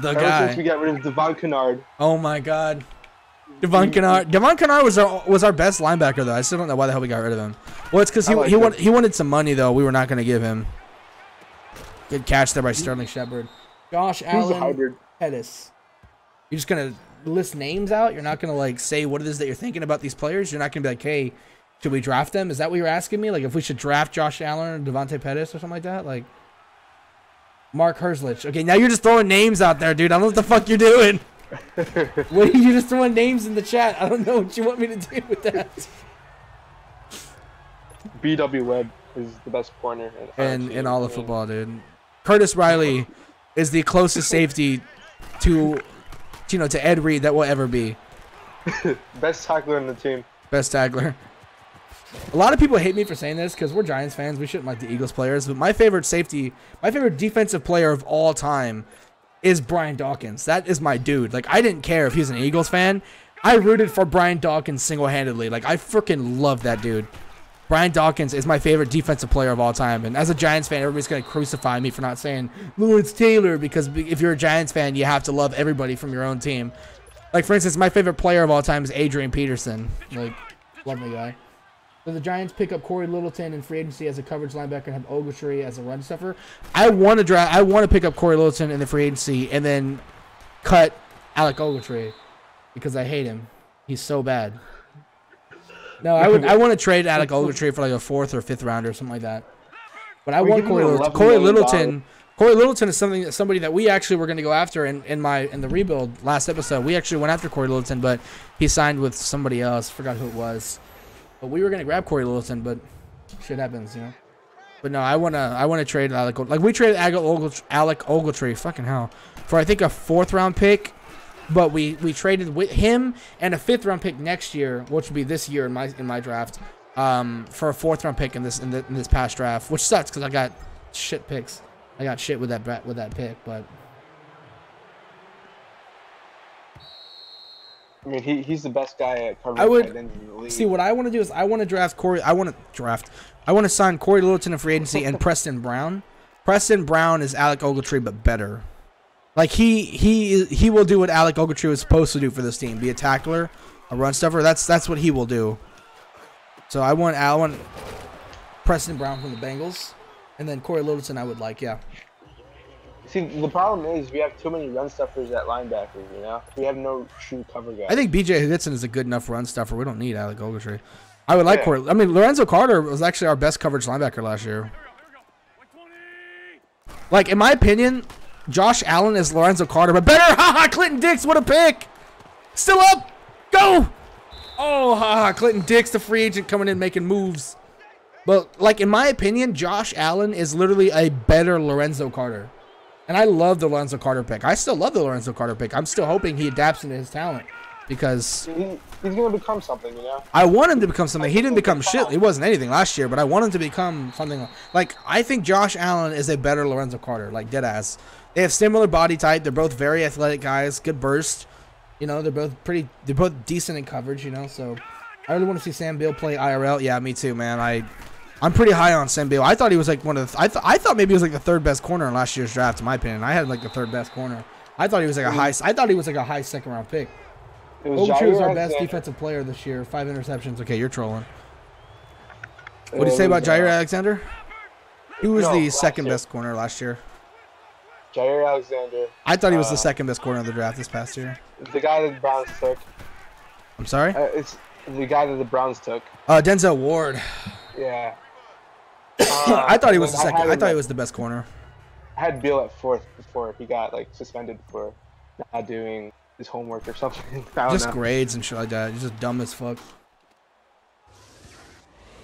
The Ever guy. since we got rid of Devon Kennard. Oh my god. Devon Kennard was our best linebacker though. I still don't know why the hell we got rid of him. Well, it's because he wanted some money though. We were not going to give him. Good catch there by Sterling Shepard. Josh Allen, Pettis. You're just gonna list names out? You're not gonna like say what it is that you're thinking about these players? You're not gonna be like, hey, should we draft them? Is that what you're asking me? Like if we should draft Josh Allen or Devontae Pettis or something like that? Like Mark Herzlich. Okay, now you're just throwing names out there, dude. I don't know what the fuck you're doing. What are you just throwing names in the chat? I don't know what you want me to do with that. B.W. Webb is the best corner in all of football, dude. Curtis Riley is the closest safety to Ed Reed that will ever be. Best tackler in the team. Best tackler. A lot of people hate me for saying this because we're Giants fans. We shouldn't like the Eagles players. But my favorite defensive player of all time is Brian Dawkins. That is my dude. Like, I didn't care if he was an Eagles fan. I rooted for Brian Dawkins single-handedly. Like, I freaking love that dude. Brian Dawkins is my favorite defensive player of all time. And as a Giants fan, everybody's going to crucify me for not saying Lawrence Taylor, because if you're a Giants fan, you have to love everybody from your own team. Like, for instance, my favorite player of all time is Adrian Peterson. Like, love the guy. So the Giants pick up Corey Littleton in free agency as a coverage linebacker and have Ogletree as a run stuffer. I want to pick up Corey Littleton in the free agency and then cut Alec Ogletree because I hate him. He's so bad. No, I want to trade Alec Ogletree for like a 4th or 5th rounder or something like that. But I want Corey Littleton. Corey Littleton is somebody that we actually were going to go after in the rebuild last episode. We actually went after Corey Littleton, but he signed with somebody else. Forgot who it was. But we were going to grab Corey Littleton, but shit happens, you know. But no, I want to trade Alec. Like we traded Alec Ogletree, fucking hell, for I think a 4th round pick. But we traded with him and a 5th round pick next year, which would be this year in my draft, for a 4th round pick in this past draft, which sucks because I got shit picks. I got shit with that pick, but I mean he's the best guy at covering tight ends in the league. See, what I want to do is I want to sign Corey Littleton in free agency and Preston Brown. Preston Brown is Alec Ogletree but better. Like he will do what Alec Ogletree was supposed to do for this team, be a tackler, a run stuffer. That's what he will do. So I want Preston Brown from the Bengals, and then Corey Littleton I would like, yeah. See, the problem is we have too many run stuffers at linebacker. You know, we have no true cover guy. I think B.J. Hudson is a good enough run stuffer. We don't need Alec Ogletree. I would like Corey. I mean, Lorenzo Carter was actually our best coverage linebacker last year. Like in my opinion, Josh Allen is Lorenzo Carter, but better. Haha, Clinton Dix, what a pick! Still up, go! Oh, haha, Clinton Dix, the free agent coming in making moves. But like in my opinion, Josh Allen is literally a better Lorenzo Carter. And I love the Lorenzo Carter pick. I still love the Lorenzo Carter pick. I'm still hoping he adapts into his talent because he's going to become something, you know? I want him to become something. He didn't become shit. He wasn't anything last year, but I want him to become something. Like, I think Josh Allen is a better Lorenzo Carter, like dead ass. They have similar body type. They're both very athletic guys, good burst. You know, they're both decent in coverage, you know, so I really want to see Sam Beal play IRL. Yeah, me too, man. I'm pretty high on Sam Beal. I thought he was like one of the. I thought maybe he was like the third best corner in last year's draft, in my opinion. I had like the third best corner. I thought he was like a high. I thought he was like a high second round pick. Ogletree was our best defensive player this year. 5 interceptions. Okay, you're trolling. What do you say about Jair Alexander? He was the second best corner last year. Jair Alexander. I thought he was the second best corner of the draft this past year. The guy that the Browns took. I'm sorry? It's the guy that the Browns took. Denzel Ward. Yeah. I thought he was the second. I thought he was the best corner. I had Beal at 4th before he got like suspended for not doing his homework or something. Just grades and shit like that. He's just dumb as fuck.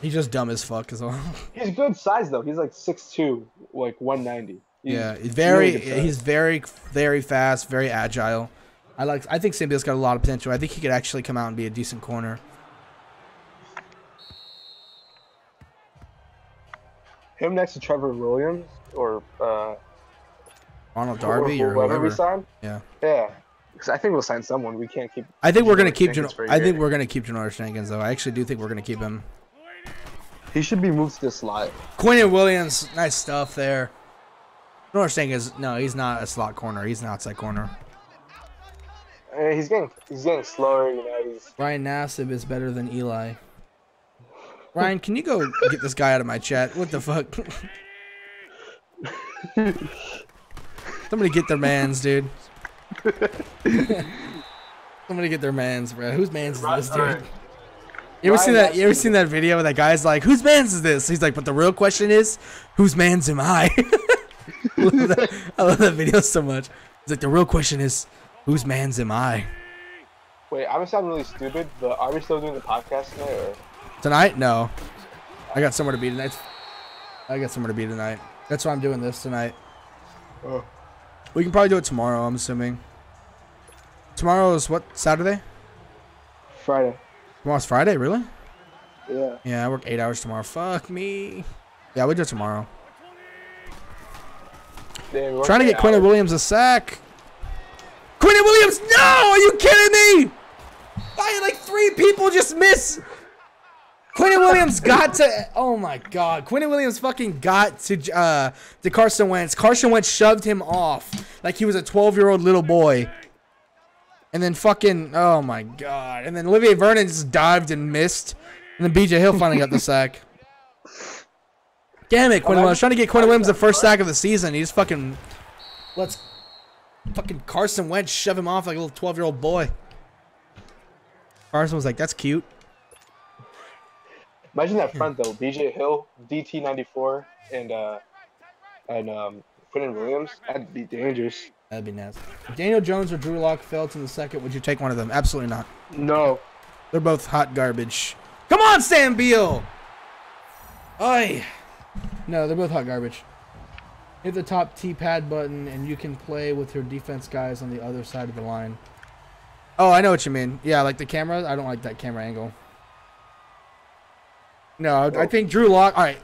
He's just dumb as fuck as well. He's good size though. He's like 6'2", like 190. He's very fast, very agile. I think Sam Beal's got a lot of potential. I think he could actually come out and be a decent corner. Him next to Trevor Williams or Ronald Darby or whoever whoever. we sign. Yeah. Yeah. Because I think we'll sign someone. We can't keep. I think we're gonna keep. I think we're gonna keep Janoris Jenkins though. I actually do think we're gonna keep him. He should be moved to the slot. Quinn Williams, nice stuff there. Janoris Jenkins, no, he's not a slot corner. He's an outside corner. He's getting slower. You know. Ryan Nassib is better than Eli. Ryan, can you go get this guy out of my chat? What the fuck? Somebody get their mans, dude. Somebody get their mans, bro. Whose mans is this, dude? You ever seen that? You ever seen that video where that guy's like, "Whose mans is this?" He's like, "But the real question is, whose mans am I?" I love that video so much. He's like, "The real question is, whose mans am I?" Wait, I'm gonna sound really stupid, but are we still doing the podcast tonight? Or? Tonight? No. I got somewhere to be tonight. That's why I'm doing this tonight. Oh. We can probably do it tomorrow, I'm assuming. Tomorrow is what? Saturday? Friday. Tomorrow's Friday, really? Yeah. Yeah, I work 8 hours tomorrow. Fuck me. Yeah, we do it tomorrow. Damn, trying to get Quinn Williams a sack. Quinn Williams, no! Are you kidding me? Why, like 3 people just miss? Quinn Williams got to. Oh my God! Quinn Williams fucking got to Carson Wentz. Carson Wentz shoved him off like he was a 12-year-old little boy. And then fucking. Oh my God! And then Olivier Vernon just dived and missed. And then B.J. Hill finally got the sack. Damn it, Quinn Williams! I was trying to get Quinn Williams the first sack of the season. He just fucking lets fucking Carson Wentz shove him off like a little 12-year-old boy. Carson was like, "That's cute." Imagine that front though, B.J. Hill, DT94, and Quinn Williams. That'd be dangerous. That'd be nasty. If Daniel Jones or Drew Lock fell to the second, would you take one of them? Absolutely not. No. They're both hot garbage. Come on, Sam Beal! Oi! No, they're both hot garbage. Hit the top T-pad button, and you can play with your defense guys on the other side of the line. Oh, I know what you mean. Yeah, like the camera. I don't like that camera angle. No, I think Drew Lock. All right,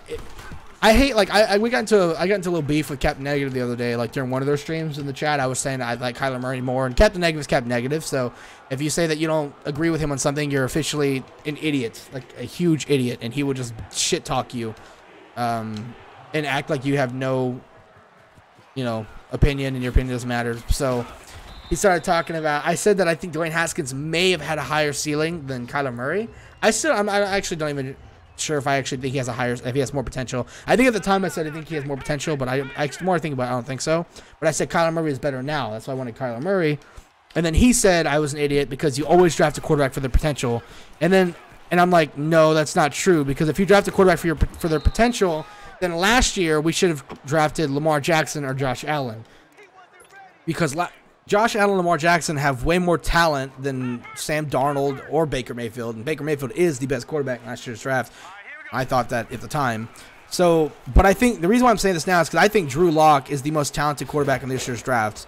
I hate like I got into a little beef with Captain Negative the other day. Like during one of their streams in the chat, I was saying I like Kyler Murray more, and Captain Negative is Captain Negative. So if you say that you don't agree with him on something, you're officially an idiot, like a huge idiot, and he will just shit talk you, and act like you have no, opinion, and your opinion doesn't matter. So he started talking about. I said that I think Dwayne Haskins may have had a higher ceiling than Kyler Murray. I actually don't even sure if I actually think if he has more potential. I think at the time I said I think he has more potential, but the more I think about it, I don't think so. But I said Kyler Murray is better now. That's why I wanted Kyler Murray. And then he said I was an idiot because you always draft a quarterback for their potential. And I'm like, no, that's not true, because if you draft a quarterback for their potential, then last year we should have drafted Lamar Jackson or Josh Allen. Because Josh Allen and Lamar Jackson have way more talent than Sam Darnold or Baker Mayfield. And Baker Mayfield is the best quarterback in last year's draft. I thought that at the time. So, but I think the reason why I'm saying this now is because I think Drew Lock is the most talented quarterback in this year's draft.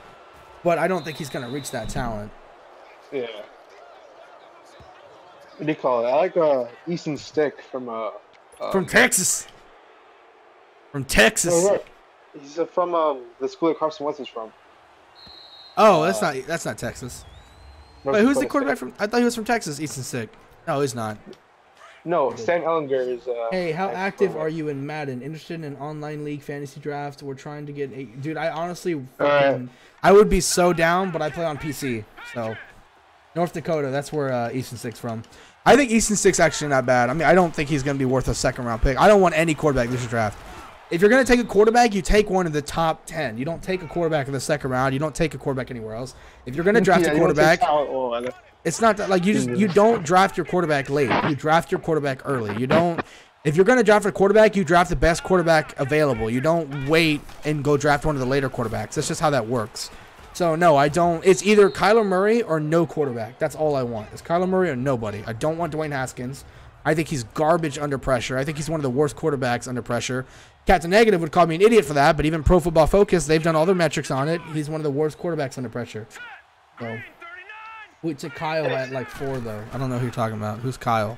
But I don't think he's going to reach that talent. Yeah. What do you call it? I like Easton Stick from Texas. From Texas. Oh, right. He's from the school that Carson Wentz is from. Oh, that's not Texas. Wait, who's the quarterback from? I thought he was from Texas. Easton Stick. No, he's not. No, Stan Ellinger is. Hey, how active are you in Madden? Interested in an online league fantasy draft? We're trying to get a dude. I honestly, I would be so down, but I play on PC. So, North Dakota, that's where Easton Stick's from. I think Easton Stick's actually not bad. I mean, I don't think he's going to be worth a second-round pick. I don't want any quarterback this draft. If you're going to take a quarterback, you take one in the top 10. You don't take a quarterback in the second round. You don't take a quarterback anywhere else. If you're going to draft a quarterback, it's not that like you don't draft your quarterback late. You draft your quarterback early. You don't. If you're going to draft a quarterback, you draft the best quarterback available. You don't wait and go draft one of the later quarterbacks. That's just how that works. So, no, I don't. It's either Kyler Murray or no quarterback. That's all I want. It's Kyler Murray or nobody. I don't want Dwayne Haskins. I think he's garbage under pressure. I think he's one of the worst quarterbacks under pressure. Captain Negative would call me an idiot for that, but even Pro Football Focus, they've done all their metrics on it. He's one of the worst quarterbacks under pressure. So, we took Kyle at like 4, though. I don't know who you're talking about. Who's Kyle?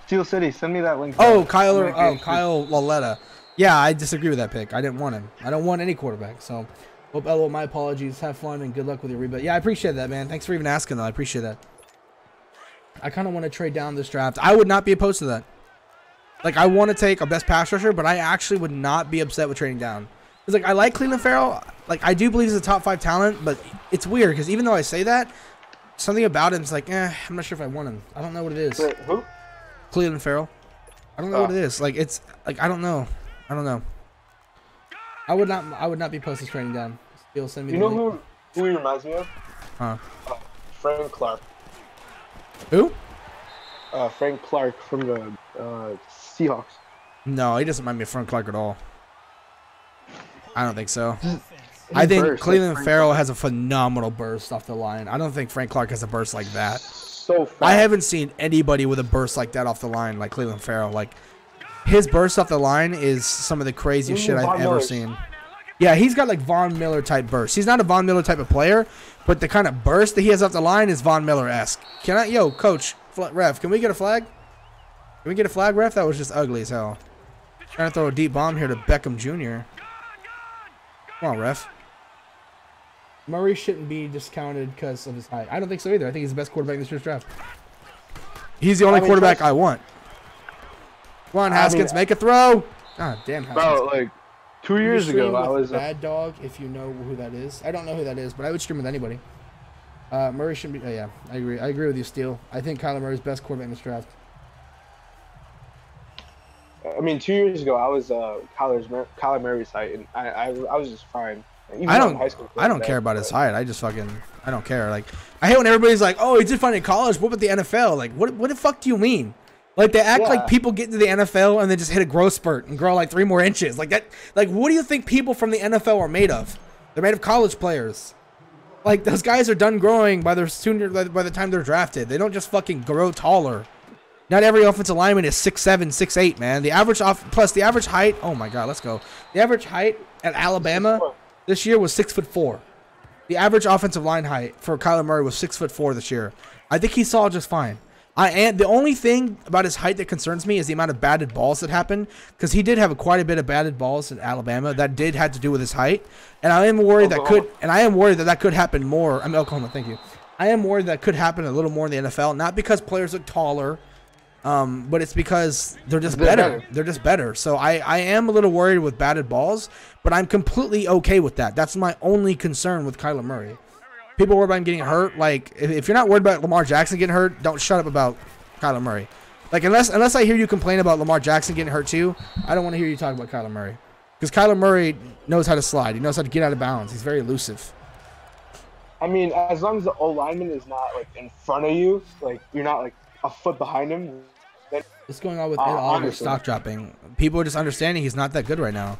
Steel City, send me that link. Oh, Kyle Laletta. Yeah, I disagree with that pick. I didn't want him. I don't want any quarterback, so... Well, my apologies. Have fun and good luck with your rebuild. Yeah, I appreciate that, man. Thanks for even asking, though. I appreciate that. I kind of want to trade down this draft. I would not be opposed to that. Like, I want to take a best pass rusher, but I actually would not be upset with trading down. It's like, I like Cleveland Farrell. Like, I do believe he's a top 5 talent, but it's weird because even though I say that, something about him is like, I'm not sure if I want him. I don't know what it is. Wait, who? Cleveland Farrell. I don't know what it is. Like, it's like, I don't know. I don't know. I would not be opposed to trading down. Still send me. You know who he reminds me of? Huh? Frank Clark. Who? Frank Clark from the Seahawks. No, he doesn't remind me of Frank Clark at all. I don't think so. I think Cleveland Farrell has a phenomenal burst off the line. I don't think Frank Clark has a burst like that. So fast. I haven't seen anybody with a burst like that off the line like Cleveland Farrell. Like, his burst off the line is some of the craziest shit I've ever seen. Yeah, he's got like Von Miller type burst. He's not a Von Miller type of player, but the kind of burst that he has off the line is Von Miller-esque. Yo, coach, ref, can we get a flag? Can we get a flag, ref? That was just ugly as hell. Trying to throw a deep bomb here to Beckham Jr. Come on, ref. Murray shouldn't be discounted because of his height. I don't think so either. I think he's the best quarterback in this year's draft. He's the only quarterback I want. Come on, Haskins, make a throw. God damn, Haskins. Bro, like 2 years ago, I was Bad Dog. If you know who that is, I don't know who that is, but I would stream with anybody. Murray shouldn't be. Oh, yeah, I agree. I agree with you, Steele. I think Kyler Murray's best quarterback in this draft. I mean, 2 years ago, I was Kyler Murray's height, and I was just fine. Even I in high school, I don't care about his height. I don't care. Like, I hate when everybody's like, "Oh, he did fine in college. What about the NFL?" Like, what the fuck do you mean? Like, they act like people get into the NFL and they just hit a growth spurt and grow like 3 more inches. Like that. Like, what do you think people from the NFL are made of? They're made of college players. Like, those guys are done growing by the time they're drafted. They don't just fucking grow taller. Not every offensive lineman is 6'7", 6'8", man. The average the average height. Oh my God, let's go. The average height at Alabama this year was 6'4". The average offensive line height for Kyler Murray was 6'4" this year. I think he saw just fine. The only thing about his height that concerns me is the amount of batted balls that happened, because he did have quite a bit of batted balls at Alabama that did have to do with his height, and I am worried that could happen more. I mean, Oklahoma, thank you. I am worried that could happen a little more in the NFL, not because players look taller, but it's because they're just better. They're just better. So I am a little worried with batted balls, but I'm completely okay with that. That's my only concern with Kyler Murray. People worry about him getting hurt. Like, if you're not worried about Lamar Jackson getting hurt, don't shut up about Kyler Murray. Like, unless I hear you complain about Lamar Jackson getting hurt too, I don't want to hear you talk about Kyler Murray. Because Kyler Murray knows how to slide. He knows how to get out of bounds. He's very elusive. I mean, as long as the O-lineman is not, like, in front of you, like, you're not, like, a foot behind him. What's going on with Ed Oliver stock dropping? People are just understanding he's not that good right now.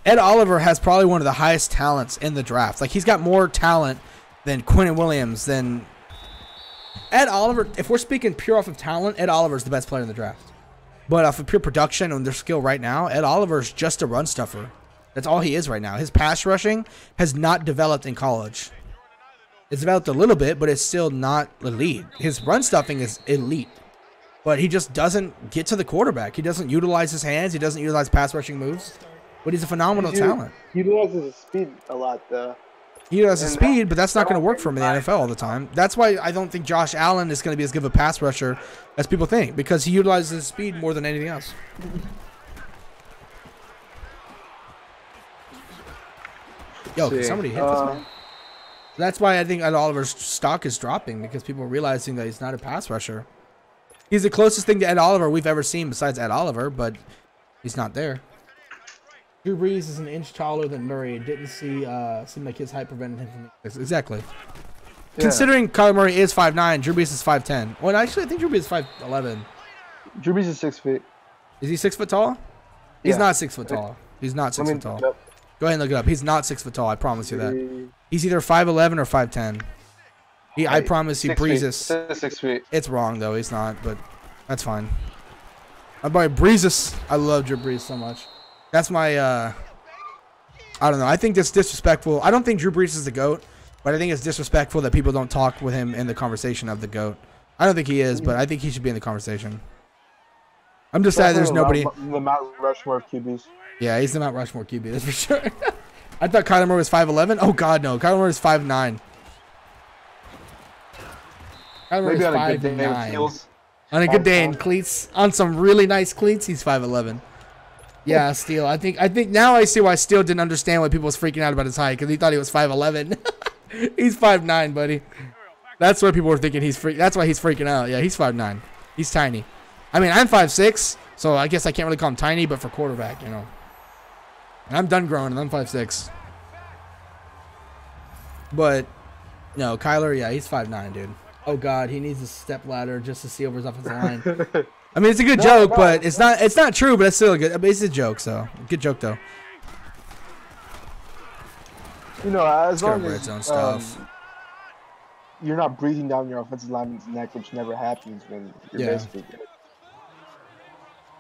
Ed Oliver has probably one of the highest talents in the draft. Like, he's got more talent than Quinnen Williams, than Ed Oliver. If we're speaking pure off of talent, Ed Oliver's the best player in the draft. But off of pure production and their skill right now, Ed Oliver's just a run stuffer. That's all he is right now. His pass rushing has not developed in college. It's developed a little bit, but it's still not elite. His run stuffing is elite, but he just doesn't get to the quarterback. He doesn't utilize his hands. He doesn't utilize pass rushing moves, but he's a phenomenal talent. He utilizes his speed a lot, though. He has the And speed, but that's not going to work for him in the NFL all the time. That's why I don't think Josh Allen is going to be as good of a pass rusher as people think, because he utilizes his speed more than anything else. Yo, can somebody hit this man? That's why I think Ed Oliver's stock is dropping, because people are realizing that he's not a pass rusher. He's the closest thing to Ed Oliver we've ever seen besides Ed Oliver, but he's not there. Drew Brees is an inch taller than Murray. Didn't seem like his height prevented him from exactly. Yeah. Considering Kyler Murray is 5'9", Drew Brees is 5'10". Well, actually, I think Drew Brees is 5'11". Drew Brees is 6 feet. Is he 6 foot tall? He's not 6 foot tall. He's not 6 foot tall. Go ahead and look it up. He's not 6 foot tall. I promise you that. He's either 5'11" or 5'10". I promise you, Brees is 6 feet. It's wrong though. He's not, but that's fine. I'm by Breezes. I love Drew Brees so much. That's my. I don't know. I think that's disrespectful. I don't think Drew Brees is the GOAT, but I think it's disrespectful that people don't talk with him in the conversation of the GOAT. I don't think he is, but I think he should be in the conversation. I'm just sad there's nobody. The Mount Rushmore of QBs. Yeah, he's the Mount Rushmore QB. That's for sure. I thought Kyler Murray was 5'11". Oh God, no. Kyler Murray is 5'9". Kyler Murray is 5'9". On a good day in cleats, on some really nice cleats, he's 5'11". Yeah, Steele. I think now I see why Steele didn't understand why people was freaking out about his height, because he thought he was 5'11". He's 5'9", buddy. That's why people were thinking that's why he's freaking out. Yeah, he's 5'9". He's tiny. I mean, I'm 5'6", so I guess I can't really call him tiny, but for quarterback, you know. And I'm done growing, and I'm 5'6". But no, Kyler, yeah, he's 5'9", dude. Oh God, he needs a step ladder just to see over his offensive line. I mean, it's a good joke, but it's not true. But it's still a good. It's a joke, so good joke though. You know, as long as its own stuff. You're not breathing down your offensive lineman's neck, which never happens when you're basically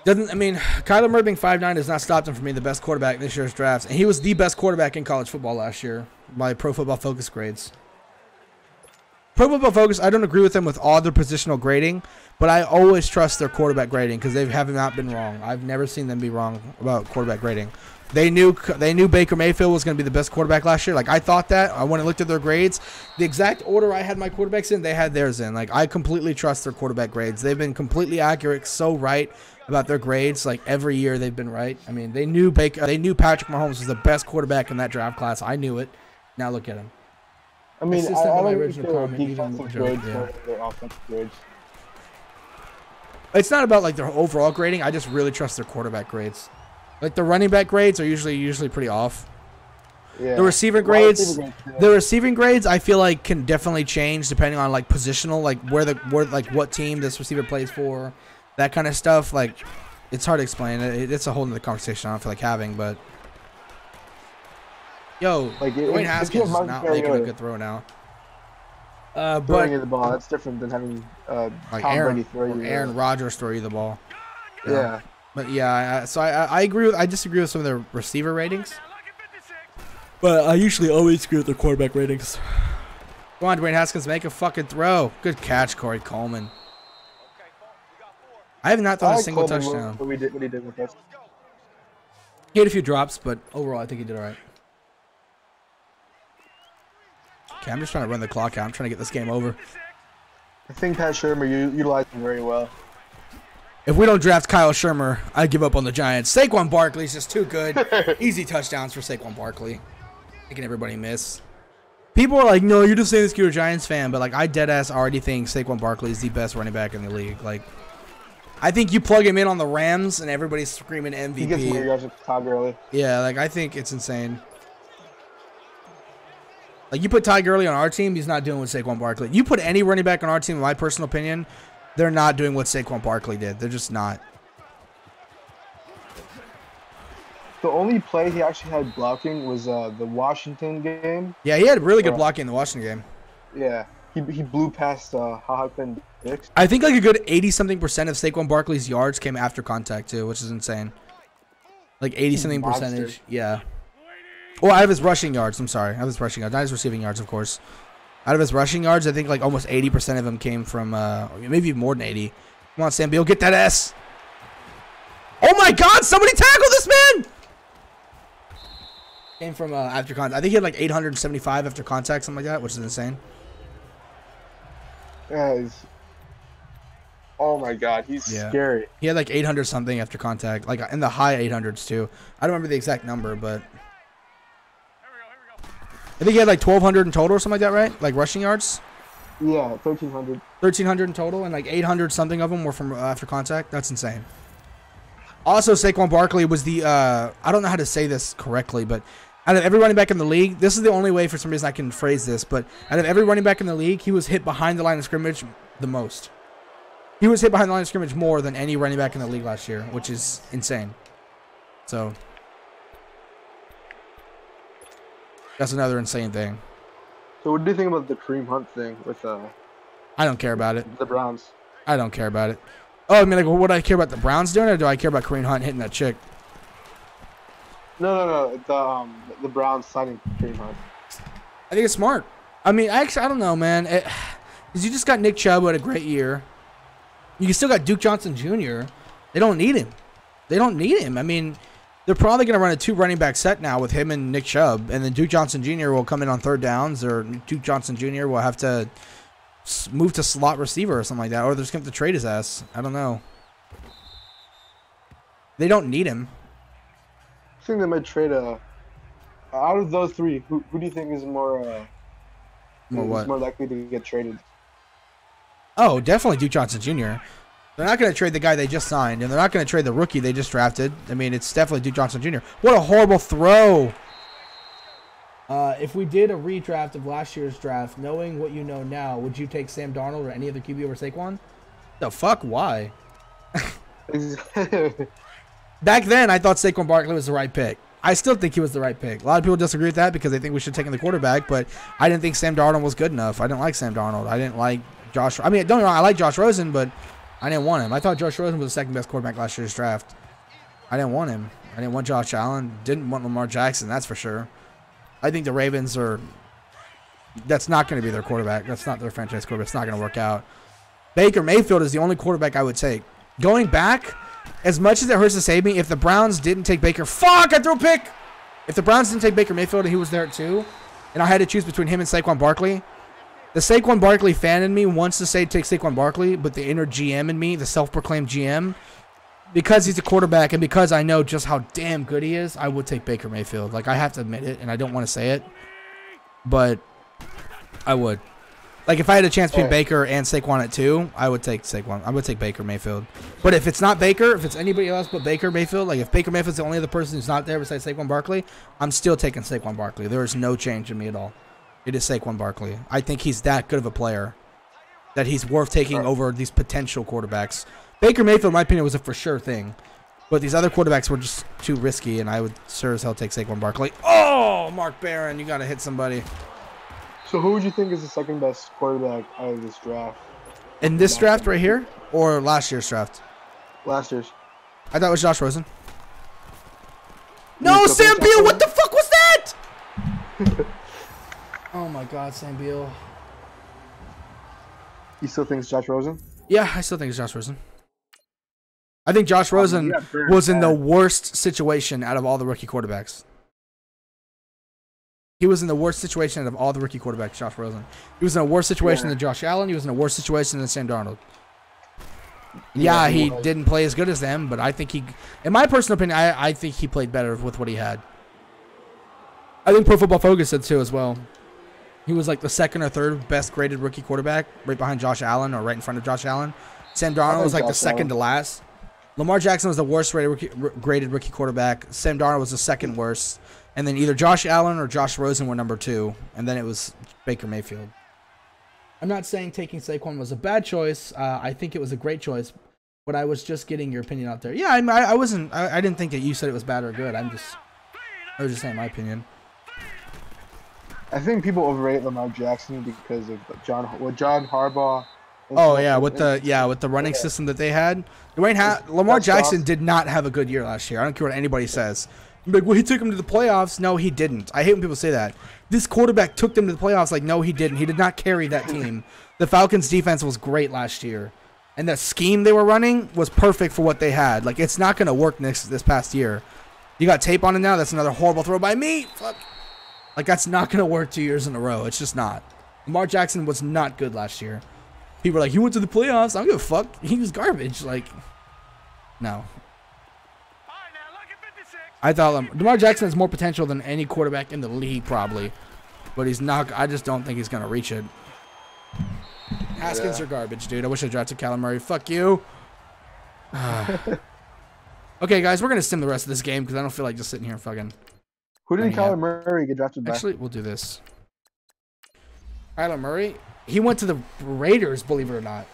good. I mean, Kyler Murray being 5'9" has not stopped him from being the best quarterback in this year's drafts, and he was the best quarterback in college football last year by Pro Football Focus grades. Pro Football Focus, I don't agree with them with all their positional grading, but I always trust their quarterback grading because they have not been wrong. I've never seen them be wrong about quarterback grading. They knew Baker Mayfield was going to be the best quarterback last year. Like, I thought that. I went and looked at their grades. The exact order I had my quarterbacks in, they had theirs in. Like, I completely trust their quarterback grades. They've been completely accurate, so right about their grades. Like, every year they've been right. I mean, they knew Patrick Mahomes was the best quarterback in that draft class. I knew it. Now look at him. I mean, I like original comment, defensive grades for their offensive grades. It's not about like their overall grading. I just really trust their quarterback grades. Like the running back grades are usually pretty off. Yeah. The receiving grades, I feel like can definitely change depending on like positional, like like what team this receiver plays for, that kind of stuff. Like, it's hard to explain. It's a whole nother conversation I don't feel like having, but. Yo, like Dwayne Haskins is not making a good throw now. Throwing you the ball, that's different than having like Aaron Rodgers throw you the ball. Yeah. But yeah, so I disagree with some of their receiver ratings. But I usually always agree with their quarterback ratings. Come on, Dwayne Haskins, make a fucking throw. Good catch, Corey Coleman. I have not thrown a single touchdown. What he did with us. He had a few drops, but overall I think he did all right. Okay, I'm just trying to run the clock out. I'm trying to get this game over. I think Pat Shurmur utilized him very well. If we don't draft Kyle Shurmur, I give up on the Giants. Saquon Barkley's just too good. Easy touchdowns for Saquon Barkley. Making everybody miss. People are like, no, you're just saying this because you're a Giants fan, but like I deadass already think Saquon Barkley is the best running back in the league. Like, I think you plug him in on the Rams and everybody's screaming MVP. He gets more yards with Todd Gurley. Yeah, like I think it's insane. Like, you put Ty Gurley on our team, he's not doing what Saquon Barkley. You put any running back on our team, in my personal opinion, they're not doing what Saquon Barkley did. They're just not. The only play he actually had blocking was the Washington game. Yeah, he had really good blocking in the Washington game. Yeah, he blew past Ha-Ha Dix. I think like a good 80-something% of Saquon Barkley's yards came after contact too, which is insane. Like 80-something%. Yeah. Well, out of his rushing yards, I'm sorry. Out of his rushing yards. Not his receiving yards, of course. Out of his rushing yards, I think like almost 80% of them came from, maybe more than 80. Come on, Sam Beal, get that S. Oh my God, somebody tackle this man! Came from after contact. I think he had like 875 after contact, something like that, which is insane. Yeah, oh my God, he's scary. He had like 800 something after contact, like in the high 800s too. I don't remember the exact number, but I think he had like 1,200 in total or something like that, right? Like rushing yards. Yeah, 1,300. 1,300 in total, and like 800 something of them were from after contact. That's insane. Also, Saquon Barkley was the I don't know how to say this correctly, but out of every running back in the league, this is the only way for some reason I can phrase this, but out of every running back in the league, he was hit behind the line of scrimmage the most. He was hit behind the line of scrimmage more than any running back in the league last year, which is insane. So that's another insane thing. So what do you think about the Kareem Hunt thing with I don't care about it. the Browns? I don't care about it. Oh, I mean, like, what do I care about the Browns doing, or do I care about Kareem Hunt hitting that chick? No. The Browns signing Kareem Hunt. I think it's smart. I mean, actually, I don't know, man. Because you just got Nick Chubb who had a great year. You still got Duke Johnson Jr. They don't need him. They don't need him. I mean, they're probably going to run a 2 running back set now with him and Nick Chubb, and then Duke Johnson Jr. will come in on third downs, or Duke Johnson Jr. will have to move to slot receiver or something like that, or they're just going to have to trade his ass. I don't know. They don't need him. I think they might trade out of those 3, who do you think is more likely to get traded? Oh, definitely Duke Johnson Jr. They're not going to trade the guy they just signed, and they're not going to trade the rookie they just drafted. I mean, it's definitely Duke Johnson Jr. What a horrible throw. If we did a redraft of last year's draft, knowing what you know now, would you take Sam Darnold or any other QB over Saquon? The fuck? Why? Back then, I thought Saquon Barkley was the right pick. I still think he was the right pick. A lot of people disagree with that because they think we should take in the quarterback, but I didn't think Sam Darnold was good enough. I didn't like Sam Darnold. I didn't like Josh. I mean, don't get me wrong, I like Josh Rosen, but I didn't want him. I thought Josh Rosen was the second best quarterback last year's draft. I didn't want him. I didn't want Josh Allen. Didn't want Lamar Jackson, that's for sure. I think the Ravens are... That's not going to be their quarterback. That's not their franchise quarterback. It's not going to work out. Baker Mayfield is the only quarterback I would take. Going back, as much as it hurts to save me, if the Browns didn't take Baker... Fuck! I threw a pick! If the Browns didn't take Baker Mayfield and he was there too, and I had to choose between him and Saquon Barkley, the Saquon Barkley fan in me wants to say take Saquon Barkley, but the inner GM in me, the self-proclaimed GM, because he's a quarterback and because I know just how damn good he is, I would take Baker Mayfield. Like, I have to admit it, and I don't want to say it, but I would. Like, if I had a chance between Baker and Saquon at 2, I would take Saquon. I would take Baker Mayfield. But if it's not Baker, if it's anybody else but Baker Mayfield, like if Baker Mayfield's the only other person who's not there besides Saquon Barkley, I'm still taking Saquon Barkley. There is no change in me at all. It is Saquon Barkley. I think he's that good of a player that he's worth taking over these potential quarterbacks. Baker Mayfield, in my opinion, was a for sure thing. But these other quarterbacks were just too risky, and I would sure as hell take Saquon Barkley. Oh, Mark Barron, you got to hit somebody. So who would you think is the second best quarterback out of this draft? In this draft right here, or last year's draft? Last year's. I thought it was Josh Rosen. No, Sam Beal! What the fuck was that? Oh my God, Sam Beal. You still think it's Josh Rosen? Yeah, I still think it's Josh Rosen. I think Josh Rosen was in the worst situation out of all the rookie quarterbacks. He was in the worst situation out of all the rookie quarterbacks, Josh Rosen. He was in a worse situation than Josh Allen. He was in a worse situation than Sam Darnold. Yeah, he didn't play as good as them, but I think he, in my personal opinion, I think he played better with what he had. I think Pro Football Focus said too as well. He was like the second or third best graded rookie quarterback, right behind Josh Allen or right in front of Josh Allen. Sam Darnold was like the second to last. Lamar Jackson was the worst graded rookie quarterback. Sam Darnold was the second worst. And then either Josh Allen or Josh Rosen were number 2. And then it was Baker Mayfield. I'm not saying taking Saquon was a bad choice. I think it was a great choice. But I was just getting your opinion out there. Yeah, I didn't think that you said it was bad or good. I was just saying my opinion. I think people overrate Lamar Jackson because of John Harbaugh. Oh yeah, with the running system that they had. Lamar Jackson did not have a good year last year. I don't care what anybody says. Like, well, he took him to the playoffs. No, he didn't. I hate when people say that. This quarterback took them to the playoffs. Like, no, he didn't. He did not carry that team. The Falcons' defense was great last year, and the scheme they were running was perfect for what they had. Like, it's not going to work this past year. You got tape on it now? That's another horrible throw by me. Fuck. Like, that's not going to work 2 years in a row. It's just not. Lamar Jackson was not good last year. People are like, he went to the playoffs. I don't give a fuck. He was garbage. Like, no. I thought Lamar Jackson has more potential than any quarterback in the league, probably. But he's not. I just don't think he's going to reach it. Haskins are garbage, dude. I wish I drafted Kyler Murray. Fuck you. Okay, guys, we're going to sim the rest of this game because I don't feel like just sitting here and fucking. Who did Kyler Murray get drafted by? Actually, we'll do this. Kyler Murray, he went to the Raiders, believe it or not.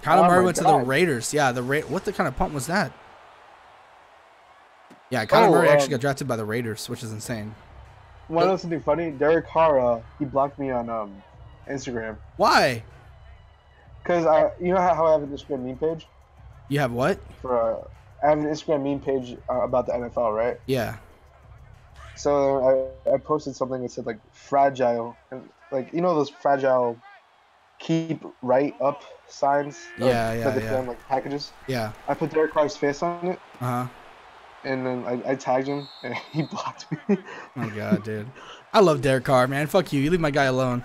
Kyler Murray went to the Raiders. Yeah, what the kind of pump was that? Yeah, Kyler Murray actually got drafted by the Raiders, which is insane. Want to know something funny? Derek Carr, he blocked me on Instagram. Why? Because you know how I have an Instagram meme page? You have what? I have an Instagram meme page about the NFL, right? Yeah. So I posted something that said like fragile, and like you know those fragile keep right up signs. Yeah. Like packages. Yeah. I put Derek Carr's face on it. And then I tagged him, and he blocked me. Oh my god, dude! I love Derek Carr, man. Fuck you. You leave my guy alone.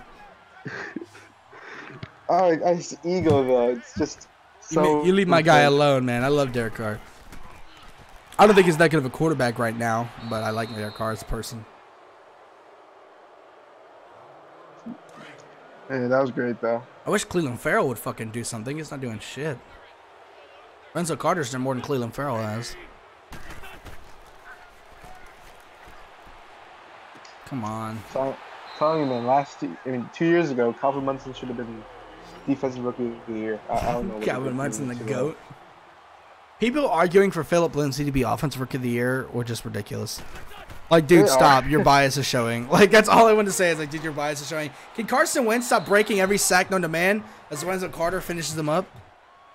His ego though, it's just so. You leave my guy alone, man. I love Derek Carr. I don't think he's that good of a quarterback right now, but I like Derek Carr as a person. Hey, that was great though. I wish Cleveland Farrell would fucking do something. He's not doing shit. Lorenzo Carter's done more than Cleveland Farrell has. Come on. Telling you, man, 2 years ago, Calvin Munson should have been Defensive Rookie of the Year. I don't know. Calvin Munson, the GOAT. People arguing for Philip Lindsay to be Offensive Rookie of the Year or just ridiculous. Like, dude, stop. Your bias is showing. Like, that's all I want to say is, like, dude, your bias is showing. Can Carson Wentz stop breaking every sack known to man as Lorenzo Carter finishes them up?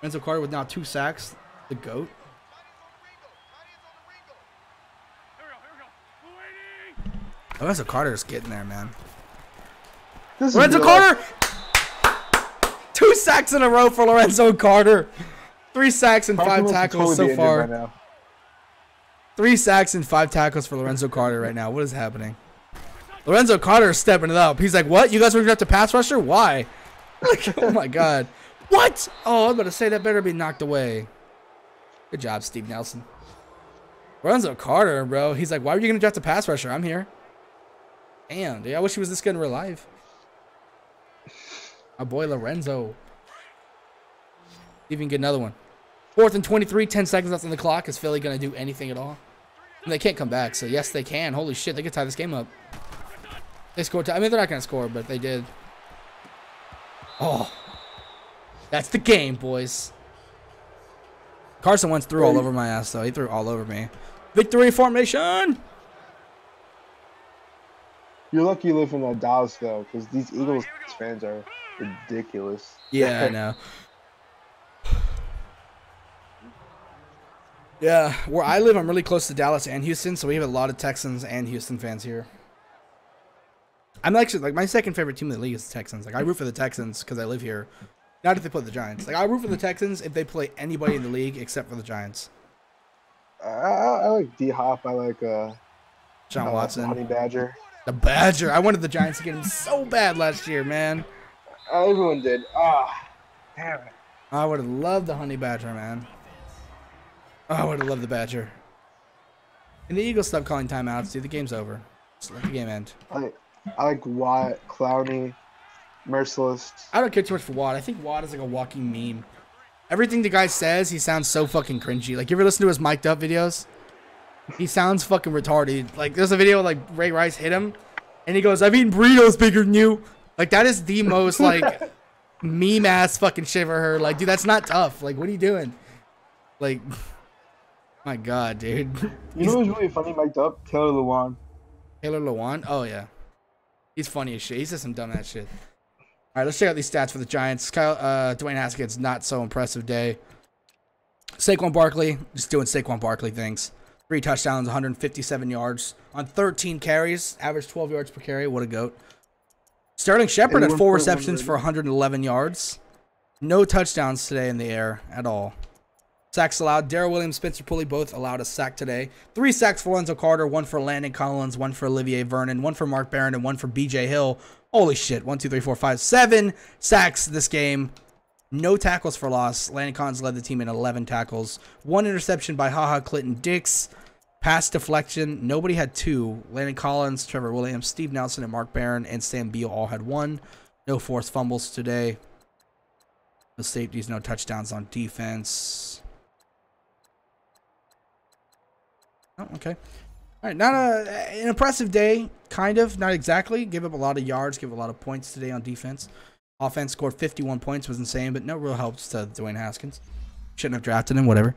Lorenzo Carter with now 2 sacks. The GOAT. Lorenzo Carter's getting there, man. Lorenzo Carter! 2 sacks in a row for Lorenzo Carter. 3 sacks and 5 tackles so far. 3 sacks and 5 tackles for Lorenzo Carter right now. What is happening? Lorenzo Carter is stepping it up. He's like, what? You guys were going to have to pass rusher? Why? Like, oh, my God. What? Oh, I'm about to say that better be knocked away. Good job, Steve Nelson. Lorenzo Carter, bro. He's like, why were you going to draft a pass rusher? I'm here. Damn, dude. I wish he was this good in real life. My boy Lorenzo. Even get another one. 4th and 23, 10 seconds left on the clock. Is Philly going to do anything at all? And they can't come back, so yes, they can. Holy shit, they could tie this game up. They scored. I mean, they're not going to score, but they did. Oh. That's the game, boys. Carson Wentz threw all over my ass, though. He threw all over me. Victory formation! You're lucky you live in Dallas, though, because these Eagles fans are ridiculous. Yeah, I know. Yeah, where I live, I'm really close to Dallas and Houston, so we have a lot of Texans and Houston fans here. I'm actually, like, my second favorite team in the league is the Texans. Like, I root for the Texans because I live here. Not if they play the Giants. Like, I root for the Texans if they play anybody in the league except for the Giants. I like D-Hop. I like John Watson. Honey Badger. The Badger. I wanted the Giants to get him so bad last year, man. Everyone did. Damn it. I would have loved the Honey Badger, man. I would have loved the Badger. And the Eagles stopped calling timeouts, dude. The game's over. Just let the game end. I like Watt, Clowney, Merciless. I don't care too much for Watt. I think Watt is like a walking meme. Everything the guy says, he sounds so fucking cringy. Like, you ever listen to his mic'd up videos? He sounds fucking retarded. Like, there's a video like Ray Rice hit him, and he goes, "I've eaten burritos bigger than you." Like, that is the most, like, meme-ass fucking shit I've ever heard. Like, dude, that's not tough. Like, what are you doing? Like, my God, dude. You know who's really funny mic'd up? Taylor Lewan. Taylor Lewan? Oh, yeah. He's funny as shit. He says some dumb ass shit. All right, let's check out these stats for the Giants. Dwayne Haskett's not so impressive day. Saquon Barkley, just doing Saquon Barkley things. 3 touchdowns, 157 yards on 13 carries, average 12 yards per carry. What a goat. Sterling Shepard had 4 receptions for 111 yards. No touchdowns today in the air at all. Sacks allowed. Darrell Williams, Spencer Pulley both allowed a sack today. 3 sacks for Lorenzo Carter, 1 for Landon Collins, 1 for Olivier Vernon, 1 for Mark Barron, and 1 for BJ Hill. Holy shit. 1, 2, 3, 4, 5, 7 sacks this game. No tackles for loss. Landon Collins led the team in 11 tackles. 1 interception by HaHa Clinton Dix. Pass deflection. Nobody had 2. Landon Collins, Trevor Williams, Steve Nelson, and Mark Barron, and Sam Beal all had 1. No forced fumbles today. No safeties, no touchdowns on defense. Oh, okay. All right, not an impressive day, kind of. Not exactly. Give up a lot of yards, give up a lot of points today on defense. Offense scored 51 points, was insane, but no real helps to Dwayne Haskins. Shouldn't have drafted him, whatever.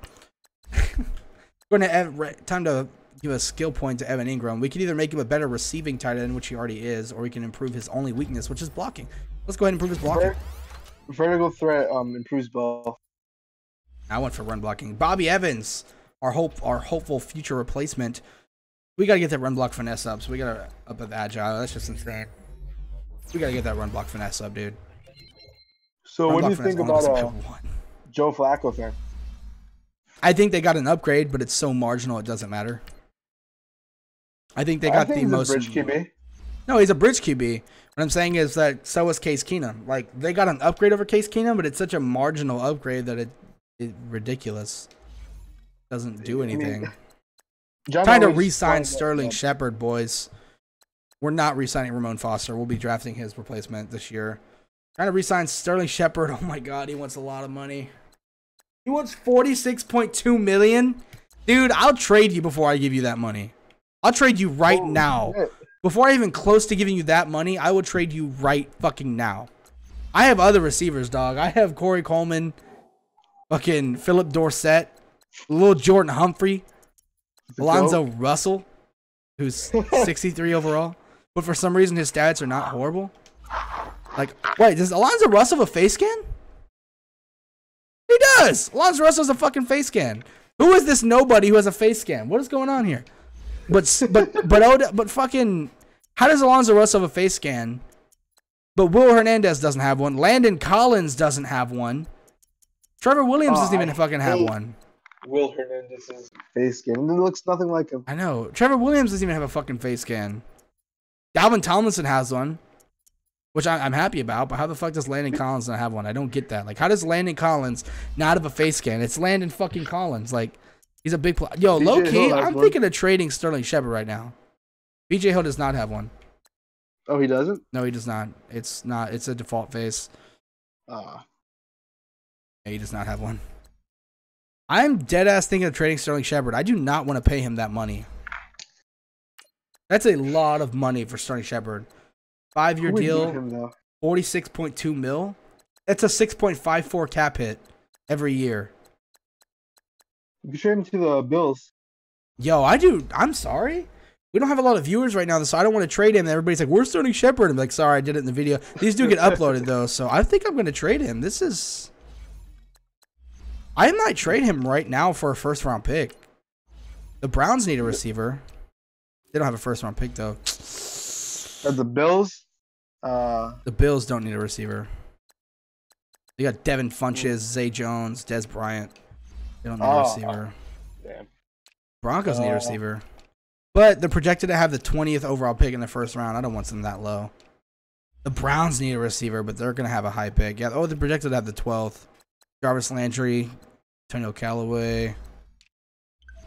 Time to give a skill point to Evan Ingram. We can either make him a better receiving tight end, which he already is, or we can improve his only weakness, which is blocking. Let's go ahead and improve his blocking. Vertical threat improves both. I went for run blocking. Bobby Evans, our hopeful future replacement. We got to get that run block finesse up, so we got to up the agile. That's just insane. We got to get that run block finesse up, dude. So what do you think about Joe Flacco thing? I think they got an upgrade, but it's so marginal it doesn't matter. I think they got the most. Bridge QB. No, he's a bridge QB. What I'm saying is that so is Case Keenum. Like, they got an upgrade over Case Keenum, but it's such a marginal upgrade that it's ridiculous. Doesn't do anything. Trying to re-sign Sterling Shepard, boys. We're not re-signing Ramon Foster. We'll be drafting his replacement this year. Trying to re-sign Sterling Shepard. Oh my God, he wants a lot of money. He wants $46.2 million. Dude, I'll trade you before I give you that money. I'll trade you right now. Shit. Before I even close to giving you that money, I will trade you right fucking now. I have other receivers, dog. I have Corey Coleman, fucking Philip Dorsett, little Jordan Humphrey, Alonzo Russell, who's 63 overall. But for some reason, his stats are not horrible. Like, wait, does Alonzo Russell have a face scan? He does. Alonzo Russell has a fucking face scan. Who is this nobody who has a face scan? What is going on here? But fucking, how does Alonzo Russell have a face scan? But Will Hernandez doesn't have one. Landon Collins doesn't have one. Trevor Williams doesn't even fucking have one. Will Hernandez's face scan. It looks nothing like him. I know. Trevor Williams doesn't even have a fucking face scan. Dalvin Tomlinson has one, which I'm happy about. But how the fuck does Landon Collins not have one? I don't get that. Like, how does Landon Collins not have a face scan? It's Landon fucking Collins. Like, he's a big player. Yo, low key, I'm thinking of trading Sterling Shepard right now. BJ Hill does not have one. Oh, he doesn't? No, he does not. It's not. It's a default face. Yeah, he does not have one. I'm dead ass thinking of trading Sterling Shepard. I do not want to pay him that money. That's a lot of money for Sterling Shepard. 5-year deal, 46.2 mil. That's a 6.54 cap hit every year. You can trade him to the Bills. Yo, I'm sorry. We don't have a lot of viewers right now, so I don't want to trade him. Everybody's like, "Where's Sterling Shepard?" I'm like, "Sorry, I did it in the video." These do get uploaded though, so I think I'm going to trade him. I might trade him right now for a first-round pick. The Browns need a receiver. They don't have a first-round pick though. The Bills? The Bills don't need a receiver. They got Devin Funches, Zay Jones, Des Bryant. They don't need a receiver. Damn. Broncos need a receiver. But they're projected to have the 20th overall pick in the first round. I don't want them that low. The Browns need a receiver, but they're going to have a high pick. Yeah. Oh, they're projected to have the 12th. Jarvis Landry, Antonio Callaway.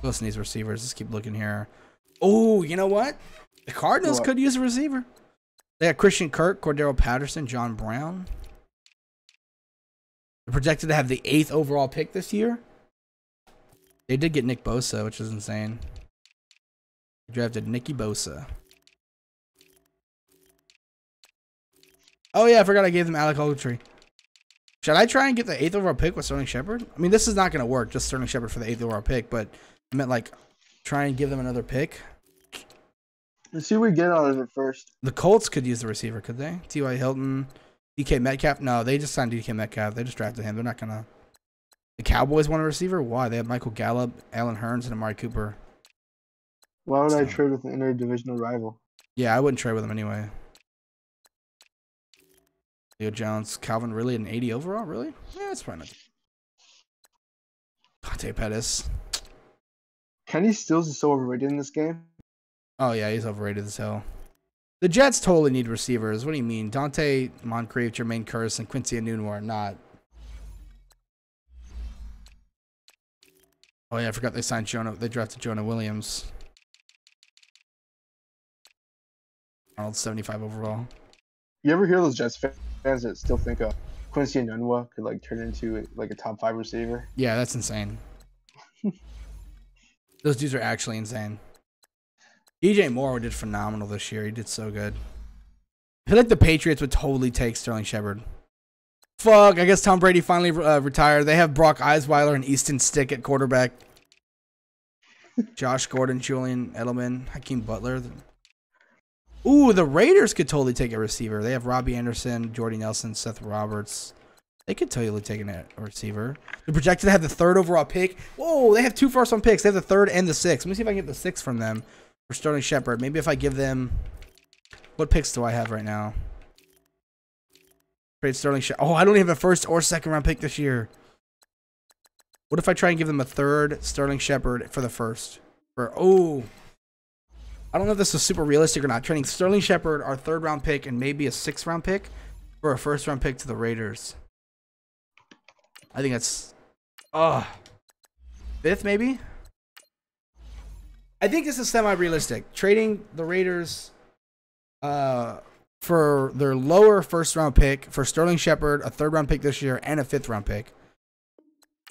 Who else needs receivers? Let's keep looking here. Oh, you know what? The Cardinals could use a receiver. They got Christian Kirk, Cordero Patterson, John Brown. They're projected to have the 8th overall pick this year. They did get Nick Bosa, which is insane. They drafted Nicky Bosa. Oh, yeah, I forgot I gave them Alec Ogletree. Should I try and get the 8th overall pick with Sterling Shepard? I mean, this is not going to work, just Sterling Shepard for the 8th overall pick, but I meant, like, try and give them another pick. Let's see what we get out of it first. The Colts could use the receiver, could they? T.Y. Hilton, DK Metcalf? No, they just signed DK Metcalf. They just drafted him. They're not going to. The Cowboys want a receiver? Why? They have Michael Gallup, Alan Hearns, and Amari Cooper. Why would I trade with an interdivisional rival? Yeah, I wouldn't trade with him anyway. Leo Jones, Calvin Ridley, an 80 overall? Really? Yeah, that's probably not. God, Dante Pettis. Kenny Stills is so overrated in this game. Oh, yeah, he's overrated as hell. The Jets totally need receivers. What do you mean? Dante Moncrief, Jermaine Kearse, and Quincy Enunwa are not. Oh, yeah, I forgot they signed Jonah. They drafted Jonah Williams. Arnold 75 overall. You ever hear those Jets fans that still think Quincy Enunwa could like turn into like a top 5 receiver? Yeah, that's insane. Those dudes are actually insane. DJ Moore did phenomenal this year. He did so good. I feel like the Patriots would totally take Sterling Shepard. Fuck, I guess Tom Brady finally retired. They have Brock Osweiler and Easton Stick at quarterback. Josh Gordon, Julian Edelman, Hakeem Butler. Ooh, the Raiders could totally take a receiver. They have Robbie Anderson, Jordy Nelson, Seth Roberts. They could totally take a receiver. They're projected to have the 3rd overall pick. Whoa, they have 2 first-round picks. They have the 3rd and the 6th. Let me see if I can get the 6th from them for Sterling Shepard. Maybe if I give them... What picks do I have right now? Trade Sterling Shepard. Oh, I don't even have a 1st or 2nd-round pick this year. What if I try and give them a 3rd Sterling Shepard for the 1st? Oh... I don't know if this is super realistic or not. Trading Sterling Shepard, our 3rd-round pick, and maybe a 6th-round pick for a 1st-round pick to the Raiders. I think that's... 5th, maybe? I think this is semi-realistic. Trading the Raiders for their lower 1st-round pick for Sterling Shepard, a 3rd-round pick this year, and a 5th-round pick.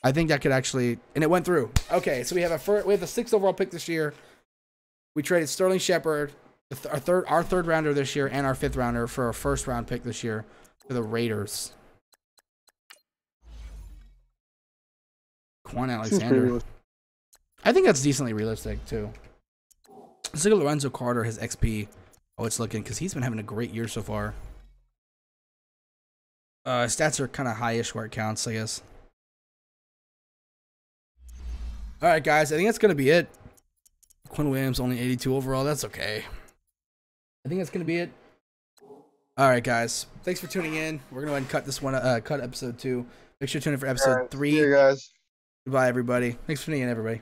I think that could actually... And it went through. Okay, so we have the 6th overall pick this year. We traded Sterling Shepard, our 3rd rounder this year, and our 5th rounder for a 1st-round pick this year to the Raiders. Quan Alexander. I think that's decently realistic too. Let's look at Lorenzo Carter, his XP. Oh, it's looking because he's been having a great year so far. Stats are kind of high-ish where it counts, I guess. All right, guys, I think that's gonna be it. Quinn Williams only 82 overall. That's okay. I think that's gonna be it. All right, guys. Thanks for tuning in. We're gonna go ahead and cut this one. Cut episode 2. Make sure to tune in for episode 3. See you guys. Goodbye, everybody. Thanks for tuning in, everybody.